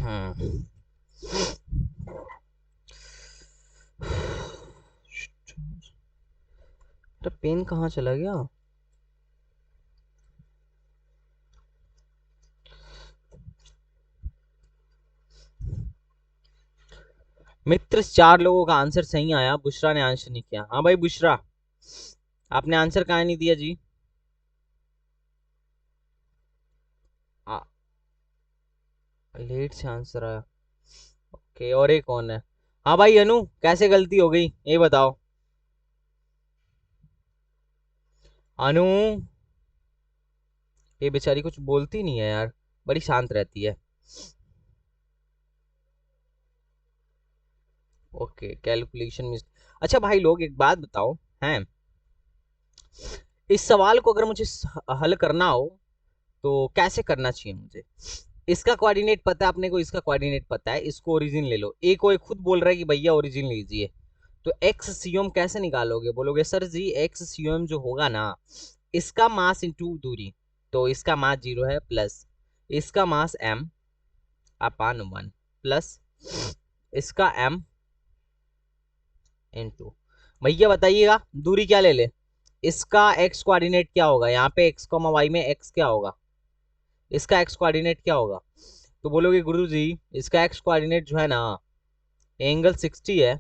हम्म। तो पेन कहाँ चला गया? मित्र, 4 लोगों का आंसर सही आया, बुशरा ने आंसर नहीं किया। हाँ भाई बुशरा, आपने आंसर कहाँ नहीं दिया जी? आ, लेट से आंसर आया। ओके, और एक कौन है? हाँ भाई अनु, कैसे गलती हो गई ये बताओ। अनु, ये बेचारी कुछ बोलती नहीं है यार, बड़ी शांत रहती है। ओके, कैलकुलेशन में। अच्छा भाई लोग, एक बात बताओ, हैं, इस सवाल को अगर मुझे हल करना हो तो कैसे करना चाहिए मुझे? इसका कोऑर्डिनेट पता है अपने को, इसका कोऑर्डिनेट पता है, इसको ओरिजिन ले लो। एक को एक खुद बोल रहा है कि भैया ओरिजिन लीजिए। तो एक्स सीओम कैसे निकालोगे? बोलोगे सर जी एक्स सीओम जो होगा ना, इसका मास इंटू दूरी। तो इसका मास 0 है, प्लस इसका मास m अपान 1, प्लस इसका m इंटू। भैया बताइएगा दूरी क्या ले ले? इसका x कोऑर्डिनेट क्या होगा? यहाँ पे x, y में x क्या होगा? इसका x कोऑर्डिनेट क्या होगा? तो बोलोगे गुरु जी इसका x कोऑर्डिनेट जो है ना, एंगल 60 है,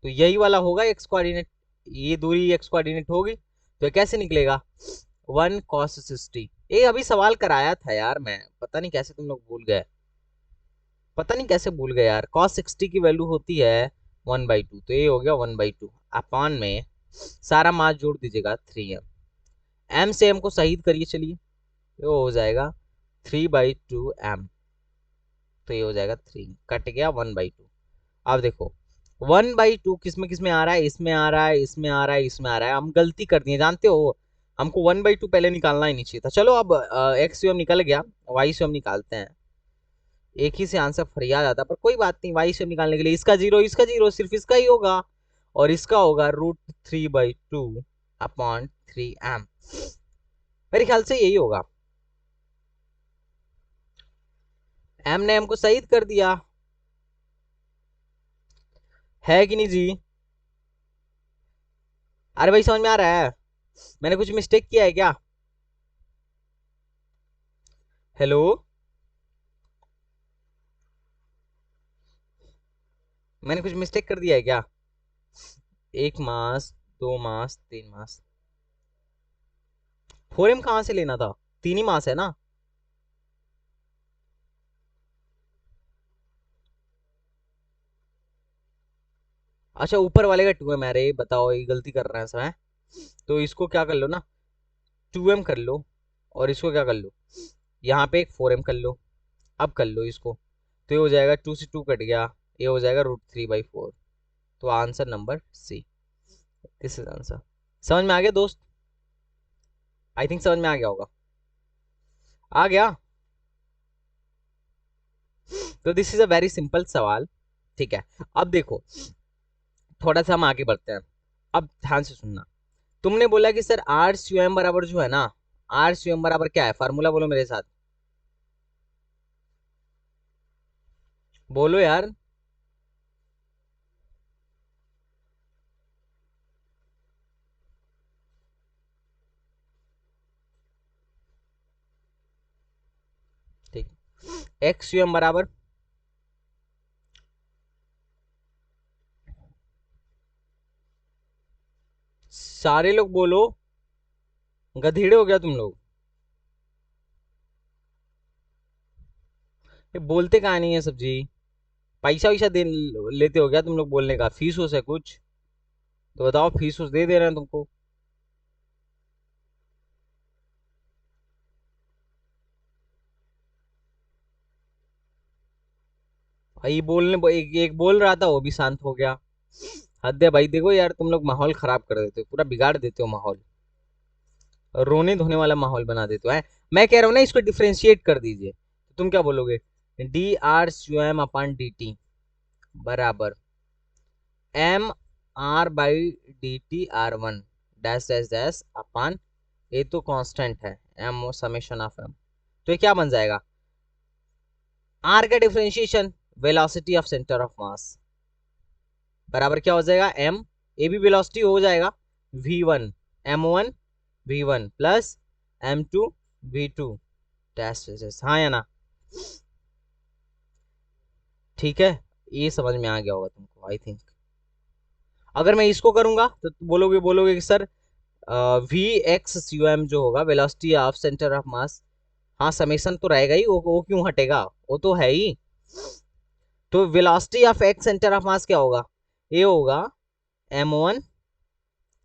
तो यही वाला होगा एक्स कोऑर्डिनेट। ये दूरी एक्स कोऑर्डिनेट होगी, तो ये कैसे निकलेगा? 1 cos 60। ये अभी सवाल कराया था यार मैं, पता नहीं कैसे तुम लोग भूल गए। पता नहीं कैसे भूल गए यार। cos 60 की वैल्यू होती है 1/2, तो ये हो गया 1/2 अपान में सारा मास जोड़ दीजिएगा 3m। m से m को शहीद करिए, चलिए ये हो जाएगा 3/2m। तो ये हो जाएगा 3, कट गया 1/2। अब देखो 1/2 किस में आ रहा है? इसमें आ रहा है, इसमें आ रहा है, इसमें आ रहा है। हम गलती कर दिए जानते हो, हमको 1/2 पहले निकालना ही नहीं चाहिए था। चलो अब एक्स हम निकल गया, वाई हम निकालते हैं। एक ही से आंसर फरियाद आता, पर कोई बात नहीं। वाई हम निकालने के लिए इसका जीरो, इसका जीरो, सिर्फ इसका ही होगा, और इसका होगा √3/2 अपॉन 3m। मेरे ख्याल से यही होगा। m ने हमको शहीद कर दिया, है कि नहीं जी? अरे भाई समझ में आ रहा है? मैंने कुछ मिस्टेक किया है क्या? हेलो, मैंने कुछ मिस्टेक कर दिया है क्या? 1 मास, 2 मास, 3 मास। 4m कहाँ से लेना था? 3 ही मास है ना? अच्छा, ऊपर वाले का 2m है। अरे बताओ, ये गलती कर रहे हैं सब, हैं? तो इसको क्या कर लो ना, 2m कर लो, और इसको क्या कर लो, यहाँ पे एक 4m कर लो। अब कर लो इसको, तो ये हो जाएगा 2 से 2 कट गया, ये हो जाएगा √3/4। तो answer number C, this is answer. समझ में आ गया दोस्त? आई थिंक समझ में आ गया होगा। आ गया। तो this is a very simple सवाल। ठीक है, अब देखो थोड़ा सा हम आगे बढ़ते हैं। अब ध्यान से सुनना। तुमने बोला कि सर आर सी एम बराबर जो है ना, आर सी एम बराबर क्या है, फार्मूला बोलो मेरे साथ, बोलो यार। ठीक, एक्स यू एम बराबर, सारे लोग बोलो, गधेड़े हो गया तुम लोग, ये बोलते कहा नहीं है सब्जी। पैसा वैसा दे लेते हो क्या तुम लोग बोलने का, फीस उस है कुछ तो बताओ, फीस उस दे रहे हैं तुमको। भाई बोलने एक बोल रहा था वो भी शांत हो गया। हद है भाई, देखो यार तुम लोग माहौल खराब कर देते हो, पूरा बिगाड़ देते हो माहौल, रोने धोने वाला माहौल बना देते हो है। मैं कह रहा हूँ ना इसको डिफ्रेंशिएट कर दीजिए, तो तुम क्या बोलोगे, डी आर स्वयं अपन डी टी बराबर M R by D T R one dash dash dash upon, ये तो कांस्टेंट है, M O summation of M, तो ये क्या बन जाएगा, आर का differentiation velocity of centre of mass बराबर क्या हो जाएगा, एम, ए भी वेलोसिटी हो जाएगा, V one M one V one plus M two V two dash dash, हाँ या ना। ठीक है, ये समझ में आ गया होगा तुमको आई थिंक। अगर मैं इसको करूंगा तो बोलोगे बोलोगे कि sir V X U M जो होगा velocity of centre of mass, हाँ समेशन तो रहेगा ही, वो क्यों हटेगा, वो तो है ही। तो velocity of X centre of mass क्या होगा, ये होगा M one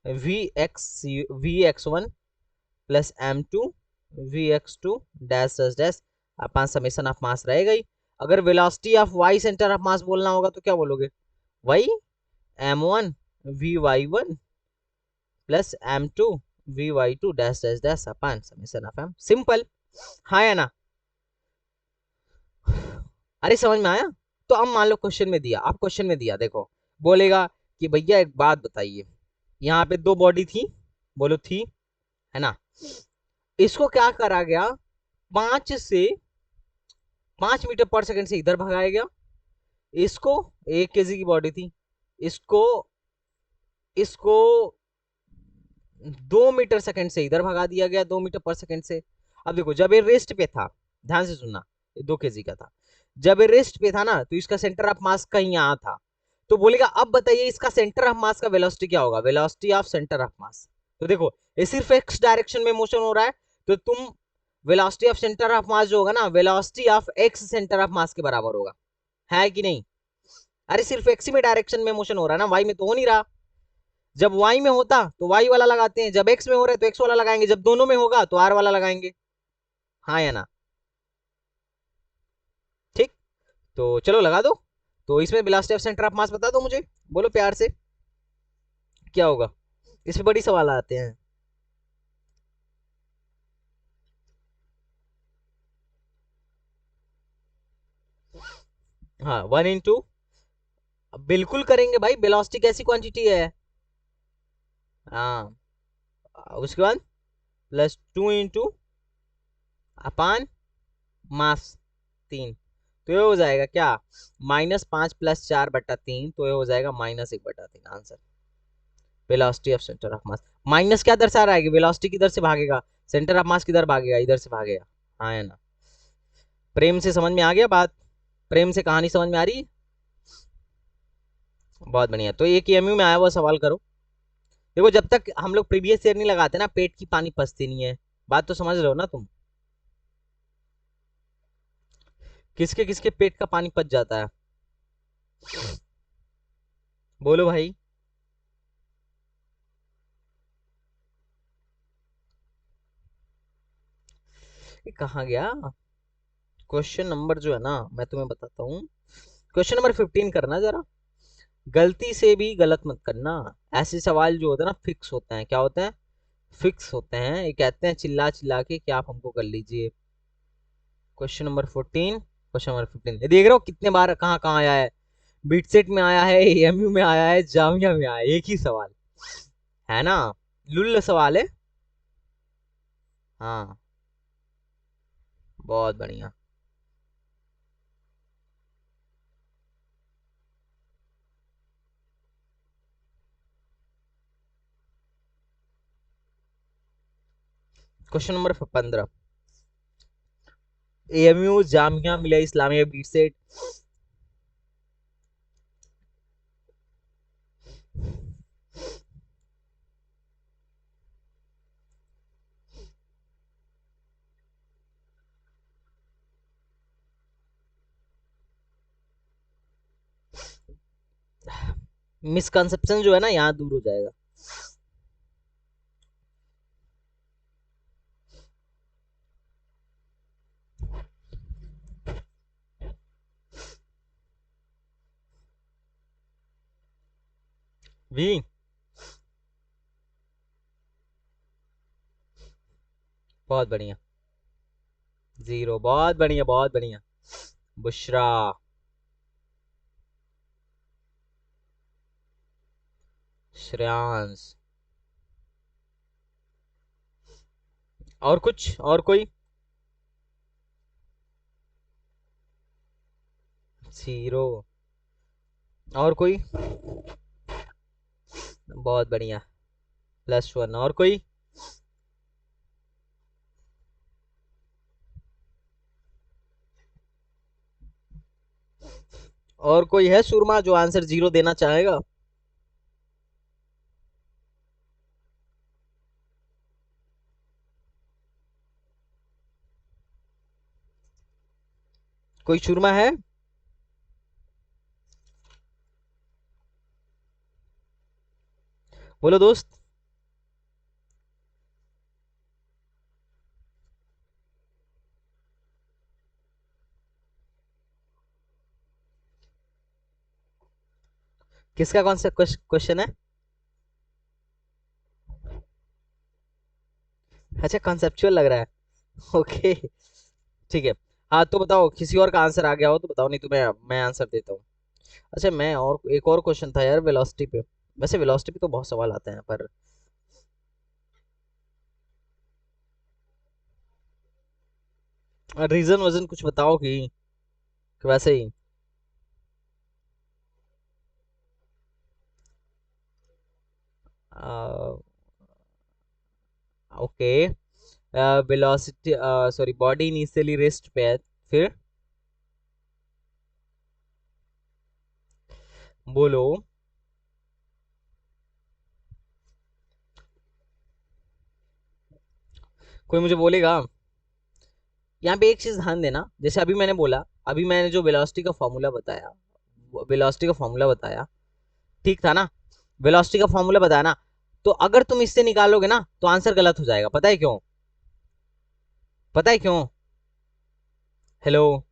V X one plus M two V X two dash dash dash upon summation of mass रहेगा ही। अगर velocity of Y centre of mass बोलना होगा तो क्या बोलोगे, वही M one V Y one plus M two V Y two dash dash dash upon summation of M, simple, हाँ या ना। अरे समझ में आया। तो अब मान लो क्वेश्चन में दिया, आप क्वेश्चन में दिया देखो, बोलेगा कि भैया एक बात बताइए, यहाँ पे दो बॉडी थी, बोलो थी, है ना, इसको क्या करा गया, 5 मीटर पर सेकंड से इधर भगाया गया, इसको 1 केजी की बॉडी थी, इसको इसको 2 मीटर सेकंड से इधर भगा दिया गया, 2 मीटर पर सेकंड से। अब देखो जब ये रेस्ट पे था, ध्यान से सुनना, ये 2 केजी का था, जब ये रेस्ट पे था ना तो इसका सेंटर ऑफ मास कहीं यहाँ था, तो बोलेगा अब बताइए इसका सेंटर ऑफ मास का वेलोसिटी क्या होगा, वेलोसिटी ऑफ सेंटर ऑफ मास। तो देखो ये सिर्फ एक्स डायरेक्शन में मोशन हो रहा है, तो तुम वेलोसिटी ऑफ सेंटर ऑफ मास जो होगा ना, velocity of X centre of मास के बराबर होगा, है कि नहीं। अरे सिर्फ एक्स में डायरेक्शन में मोशन हो रहा है ना, वाई में तो हो नहीं रहा। जब वाई में होता तो वाई वाला लगाते हैं, जब एक्स में हो रहा है तो एक्स वाला लगाएंगे, जब दोनों में होगा तो आर वाला लगाएंगे, हाँ या ना। ठीक, तो चलो लगा दो। तो इसमें वेलोसिटी ऑफ सेंटर ऑफ मास बता दो मुझे, बोलो प्यार से क्या होगा, इसमें बड़ी सवाल आते हैं। हाँ 1 इंटू, बिल्कुल करेंगे भाई, वेलोसिटी कैसी क्वांटिटी है। हाँ, उसके बाद +2 इंटू अपान मास 3, तो ये हो जाएगा क्या, -5 + 4/3, तो ये हो जाएगा -1/3 answer, velocity of centre of mass. Minus क्या दर्शा रहा है कि वेलोसिटी किधर से भागेगा, सेंटर ऑफ मास किधर भागेगा, इधर से भागेगा, हाँ है ना। प्रेम से समझ में आ गया बात, प्रेम से कहानी समझ में आ रही है, बहुत बढ़िया। तो एक एमयू में आया हुआ सवाल करो। देखो जब तक हम लोग प्रीवियस ईयर नहीं लगाते ना, पेट की पानी पचती नहीं है, बात तो समझ रहे हो ना तुम, किसके किसके पेट का पानी पच जाता है, बोलो भाई। ये कहाँ गया क्वेश्चन नंबर जो है ना, मैं तुम्हें बताता हूँ, क्वेश्चन नंबर 15 करना जरा, गलती से भी गलत मत करना। ऐसे सवाल जो होते हैं ना फिक्स होते हैं, क्या होते हैं, फिक्स होते हैं, ये कहते हैं चिल्ला चिल्ला के कि आप हमको कर लीजिए। क्वेश्चन नंबर 14, क्वेश्चन नंबर 15, ये देख रहे हो कितने बार कहाँ कहाँ आया है। बिटसेट में आया है, एएमयू में आया है, जामिया में आया है, एक ही सवाल है ना। लुल्ल सवाल है। हाँ, बहुत बढ़िया। Question number 15, AMU, Jamia Millia Islamia, BITSAT. Misconception जो है ना यहाँ दूर हो जाएगा। भी बहुत बढ़िया। जीरो, बहुत बढ़िया बहुत बढ़िया। बुशरा। श्रेयांश। और कुछ, और कोई? जीरो। और कोई? बहुत बढ़िया। +1। और कोई? और कोई है सुरमा जो आंसर जीरो देना चाहेगा? कोई सुरमा है? बोलो दोस्त। किसका कौन सा क्वेश्चन है? अच्छा, कॉन्सेप्चुअल लग रहा है। ओके, ठीक है। हाँ तो बताओ, किसी और का आंसर आ गया हो तो बताओ, नहीं तो मैं आंसर देता हूँ। अच्छा, मैं और एक और क्वेश्चन था यार वेलोसिटी पे। वैसे वेलोसिटी पे तो बहुत सवाल आते हैं पर रीजन वजन कुछ बताओ कि वैसे ही। Okay. Velocity, sorry, body initially rest पे है, फिर बोलो। कोई मुझे बोलेगा? यहाँ पे एक चीज ध्यान देना, जैसे अभी मैंने बोला, अभी मैंने जो वेलोसिटी का फॉर्मूला बताया, वेलोसिटी का फॉर्मूला बताया, ठीक था ना? वेलोसिटी का फॉर्मूला बताया ना, तो अगर तुम इससे निकालोगे ना तो आंसर गलत हो जाएगा। पता है क्यों? पता है क्यों? हेलो।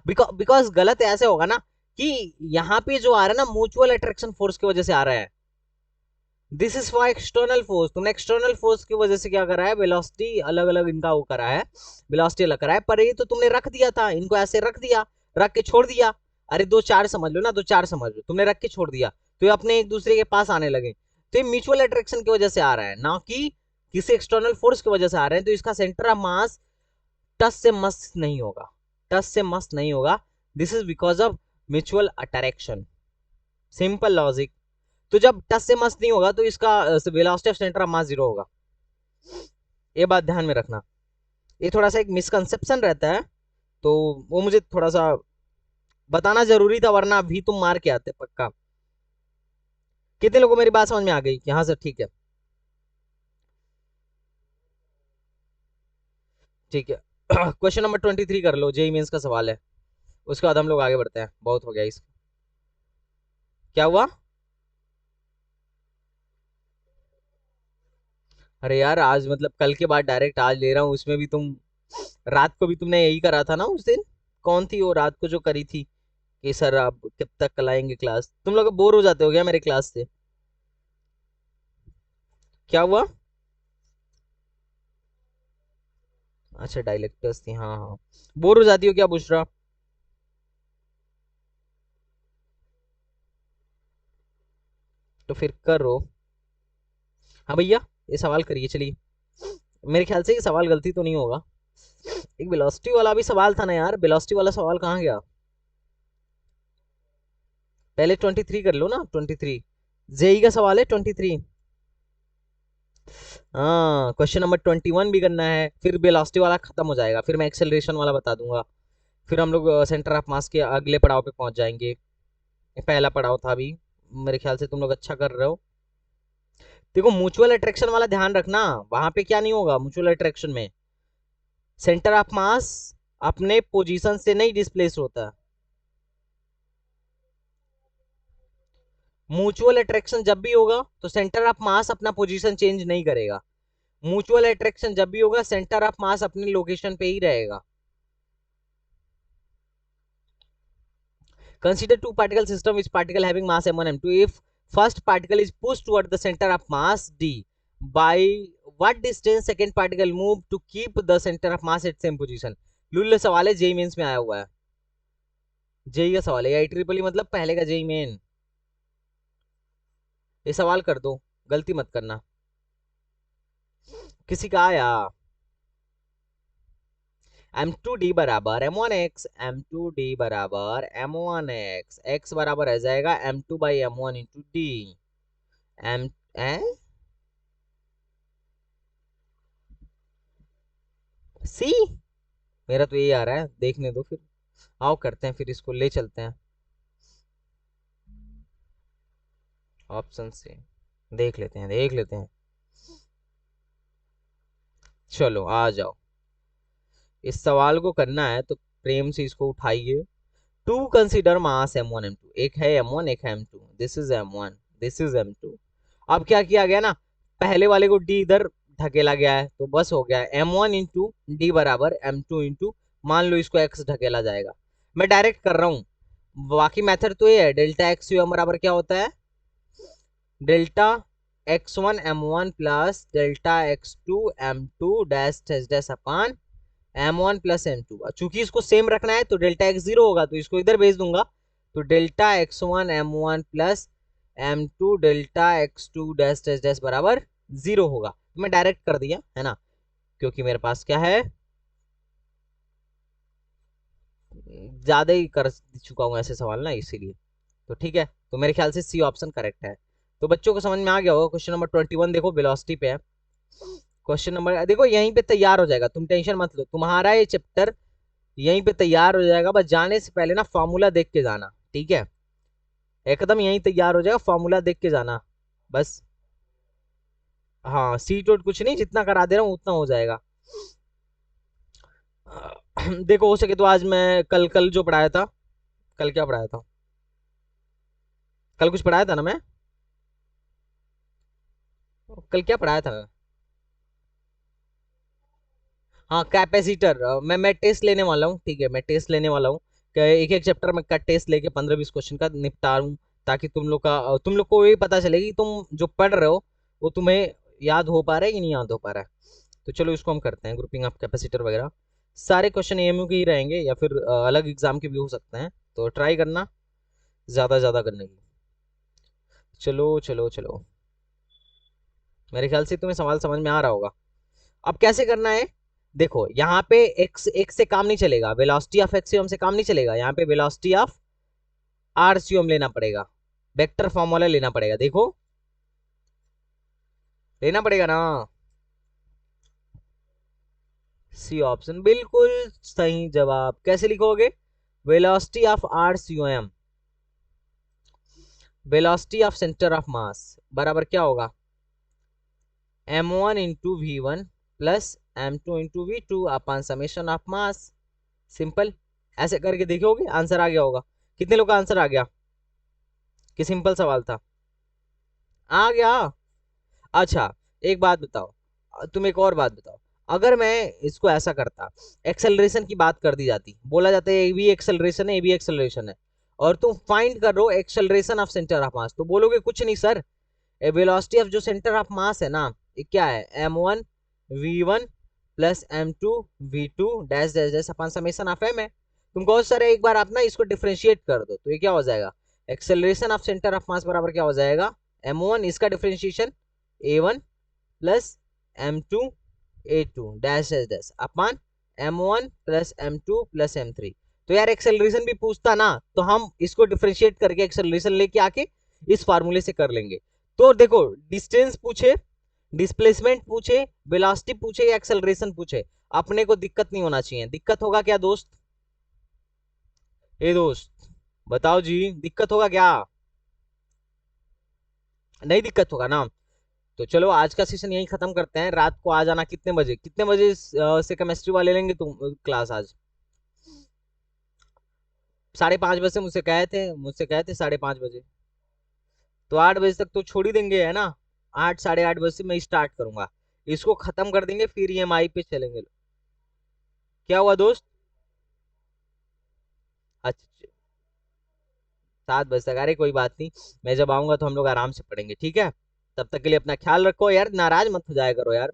बिकॉज गलत ऐसे होगा ना कि यहाँ पे जो आ रहा है ना, म्यूचुअल अट्रैक्शन फोर्स की वजह से आ रहा है। This is for external force. तुमने एक्सटर्नल फोर्स की वजह से क्या करा है, वेलोसिटी अलग अलग इनका वो करा है, वेलोसिटी अलग करा है, पर ये तो तुमने रख दिया था, इनको ऐसे रख दिया, रख के छोड़ दिया। अरे दो चार समझ लो ना, दो चार समझ लो, तुमने रख के छोड़ दिया तो ये अपने एक दूसरे के पास आने लगे। तो ये म्यूचुअल अट्रैक्शन की वजह से आ रहा है, ना कि किसी एक्सटर्नल फोर्स की वजह से आ रहे हैं। तो इसका सेंटर ऑफ मास टस से मस नहीं होगा, टच से मस नहीं होगा। This is because of mutual attraction. Simple logic. तो जब टच से मस नहीं होगा तो इसका velocity of centre of mass zero होगा। ये बात ध्यान में रखना। ये थोड़ा सा एक मिसकंसेप्शन रहता है, तो वो मुझे थोड़ा सा बताना जरूरी था, वरना अभी तुम मार के आते पक्का। कितने लोगों को मेरी बात समझ में आ गई कि हाँ सर ठीक है? ठीक है। क्वेश्चन नंबर 23 कर लो, जेई मेंस का सवाल है। उसके बाद हम लोग आगे बढ़ते हैं, बहुत हो गया इस। क्या हुआ? अरे यार, आज मतलब कल के बाद डायरेक्ट आज ले रहा हूँ, उसमें भी तुम रात को भी तुमने यही करा था ना उस दिन। कौन थी वो रात को जो करी थी कि सर आप कब तक चलाएंगे क्लास? तुम लोग बोर हो जाते हो क्या मेरे क्लास से? क्या हुआ? अच्छा डायलेक्टर्स थी, हाँ हाँ। बोर हो जाती हो क्या बुशरा? तो फिर करो। हाँ भैया, ये सवाल करिए चलिए। मेरे ख्याल से ये सवाल गलती तो नहीं होगा। एक वेलोसिटी वाला भी सवाल था ना यार, वेलोसिटी वाला सवाल कहाँ गया? पहले 23 कर लो ना, 23। जेई का सवाल है 23। हाँ, क्वेश्चन नंबर 21 भी करना है, फिर वेलोसिटी वाला खत्म हो जाएगा, फिर मैं एक्सेलरेशन वाला बता दूंगा। फिर हम लोग सेंटर ऑफ मास के अगले पड़ाव पे पहुंच जाएंगे। ये पहला पड़ाव था अभी। मेरे ख्याल से तुम लोग अच्छा कर रहे हो। देखो म्यूचुअल अट्रैक्शन वाला ध्यान रखना। वहां पे क्या नहीं होगा म्यूचुअल अट्रैक्शन में, सेंटर ऑफ मास अपने पोजीशन से नहीं डिस्प्लेस होता। म्यूचुअल अट्रैक्शन जब भी होगा तो सेंटर ऑफ मास अपना पोजीशन चेंज नहीं करेगा। म्यूचुअल अट्रैक्शन जब भी होगा सेंटर ऑफ मास अपने लोकेशन पे ही रहेगा। Consider two particle system which particle having mass m1 m2. If first particle is pushed toward the center of mass d, by what distance second particle move to keep the center of mass at same position? लुल्ले सवाल है, JEE mains में आया हुआ है। JEE का सवाल है, I triple मतलब पहले का जेई मेन। ये सवाल कर दो, गलती मत करना। किसी का आया? m2d बराबर m1x, m2d बराबर m1x, x बराबर आ जाएगा m2 by m1 into D. M C, मेरा तो यही आ रहा है, देखने दो फिर। आओ करते हैं, फिर इसको ले चलते हैं ऑप्शन से। देख लेते हैं, देख लेते हैं। चलो आ जाओ, इस सवाल को करना है तो प्रेम से इसको उठाइए। To consider mass m1 m2, एक है m1 एक है m2, this is m1, this is m2। अब क्या किया गया ना, पहले वाले को d इधर ढकेला गया है तो बस हो गया m1 इंटू डी बराबर m2 इंटू, मान लो इसको x ढकेला जाएगा। मैं डायरेक्ट कर रहा हूँ, बाकी मेथड तो ये है, डेल्टा एक्स यू एम बराबर क्या होता है, delta x1 m1 plus delta x2 m2 dash dash dash अपान m1 प्लस m2। चूंकि इसको सेम रखना है तो डेल्टा x जीरो होगा तो इसको इधर भेज दूंगा, तो delta x1 m1 plus m2 delta x2 dash dash dash बराबर जीरो होगा। तो मैं डायरेक्ट कर दिया है ना, क्योंकि मेरे पास क्या है, ज्यादा ही कर चुका हूं ऐसे सवाल ना, इसीलिए। तो ठीक है, तो मेरे ख्याल से सी ऑप्शन करेक्ट है। तो बच्चों को समझ में आ गया होगा। क्वेश्चन नंबर 21 देखो, वेलोसिटी पे है क्वेश्चन नंबर। देखो यहीं पे तैयार हो जाएगा, तुम टेंशन मत लो, तुम्हारा ये चैप्टर यहीं पे तैयार हो जाएगा। बस जाने से पहले ना फॉर्मूला देख के जाना, ठीक है? एकदम यहीं तैयार हो जाएगा, फॉर्मूला देख के जाना बस। हाँ, सीट वोट कुछ नहीं, जितना करा दे रहा हूँ उतना हो जाएगा। देखो हो सके तो आज मैं कल कल जो पढ़ाया था, कल क्या पढ़ाया था, कल कुछ पढ़ाया था ना मैं, कल क्या पढ़ाया था मैं? हाँ कैपेसिटर, मैं टेस्ट लेने वाला हूँ, ठीक है? मैं टेस्ट लेने वाला हूँ कि एक एक चैप्टर में का टेस्ट लेके 15-20 क्वेश्चन का निपटारूं, ताकि तुम लोग का तुम लोग को ये पता चले कि तुम जो पढ़ रहे हो वो तुम्हें याद हो पा रहा है कि नहीं याद हो पा रहा है। तो चलो इसको हम करते हैं, ग्रुपिंग ऑफ कैपेसिटर वगैरह। सारे क्वेश्चन एएमयू के ही रहेंगे या फिर अलग एग्जाम के भी हो सकते हैं, तो ट्राई करना ज्यादा ज्यादा करने की। चलो चलो चलो, मेरे ख्याल से तुम्हें सवाल समझ में आ रहा होगा। अब कैसे करना है, देखो यहाँ पे एक्स एक्स से काम नहीं चलेगा, वेलोसिटी ऑफ एक्सियम से काम नहीं चलेगा, यहाँ पे वेलोसिटी ऑफ आरसीएम लेना पड़ेगा, वेक्टर फॉर्मूला लेना पड़ेगा। देखो लेना पड़ेगा ना, सी ऑप्शन बिल्कुल सही जवाब। कैसे लिखोगे, velocity of RCM, velocity of centre of mass बराबर क्या होगा, m1 into V one plus m2 into V two upon summation of mass. Simple, ऐसे करके देखोगे आंसर आ गया होगा। कितने लोग का आंसर आ गया, कि सिंपल सवाल था? आ गया। अच्छा एक बात बताओ, तुम एक और बात बताओ, अगर मैं इसको ऐसा करता, एक्सेलरेशन की बात कर दी जाती, बोला जाता है ये भी एक्सेलरेशन है ये भी एक्सेलरेशन है, और तुम फाइंड कर रहे हो एक्सेलरेशन ऑफ सेंटर ऑफ मास, तो बोलोगे कुछ नहीं सर, वेलोसिटी ऑफ जो सेंटर ऑफ मास है ना, ये क्या है, m1 v1 plus m2 v2 dash dash dash upon summation of m है। तुमको सर एक बार आप ना इसको डिफरेंशिएट कर दो तो ये क्या हो जाएगा, acceleration of centre of mass बराबर क्या हो जाएगा, m1 इसका differentiation a1 plus m2 a2 dash dash dash upon m1 plus m2 plus m3। तो यार एक्सेलरेशन भी पूछता ना तो हम इसको डिफरेंशिएट करके एक्सेलरेशन लेके आके इस फार्मूले से कर लेंगे। तो देखो डिस्टेंस पूछे, डिस्प्लेसमेंट पूछे, वेलोसिटी पूछे या एक्सेलरेशन पूछे, अपने को दिक्कत नहीं होना चाहिए। दिक्कत होगा क्या दोस्त, ए दोस्त बताओ जी, दिक्कत होगा क्या, नहीं दिक्कत होगा ना। तो चलो आज का सेशन यही खत्म करते हैं। रात को आ जाना कितने बजे, कितने बजे से केमिस्ट्री वाले लेंगे तुम क्लास आज, 5:30 बजे से मुझसे कहे थे 5:30 बजे। तो 8 बजे तक तो छोड़ ही देंगे है ना, 8 साढ़े 8 बजे से मैं स्टार्ट करूंगा, इसको खत्म कर देंगे फिर ईएमआई पे चलेंगे। क्या हुआ दोस्त, अच्छा 7 बजे तक, अरे कोई बात नहीं, मैं जब आऊंगा तो हम लोग आराम से पढ़ेंगे, ठीक है। तब तक के लिए अपना ख्याल रखो यार, नाराज मत हो जाया करो यार।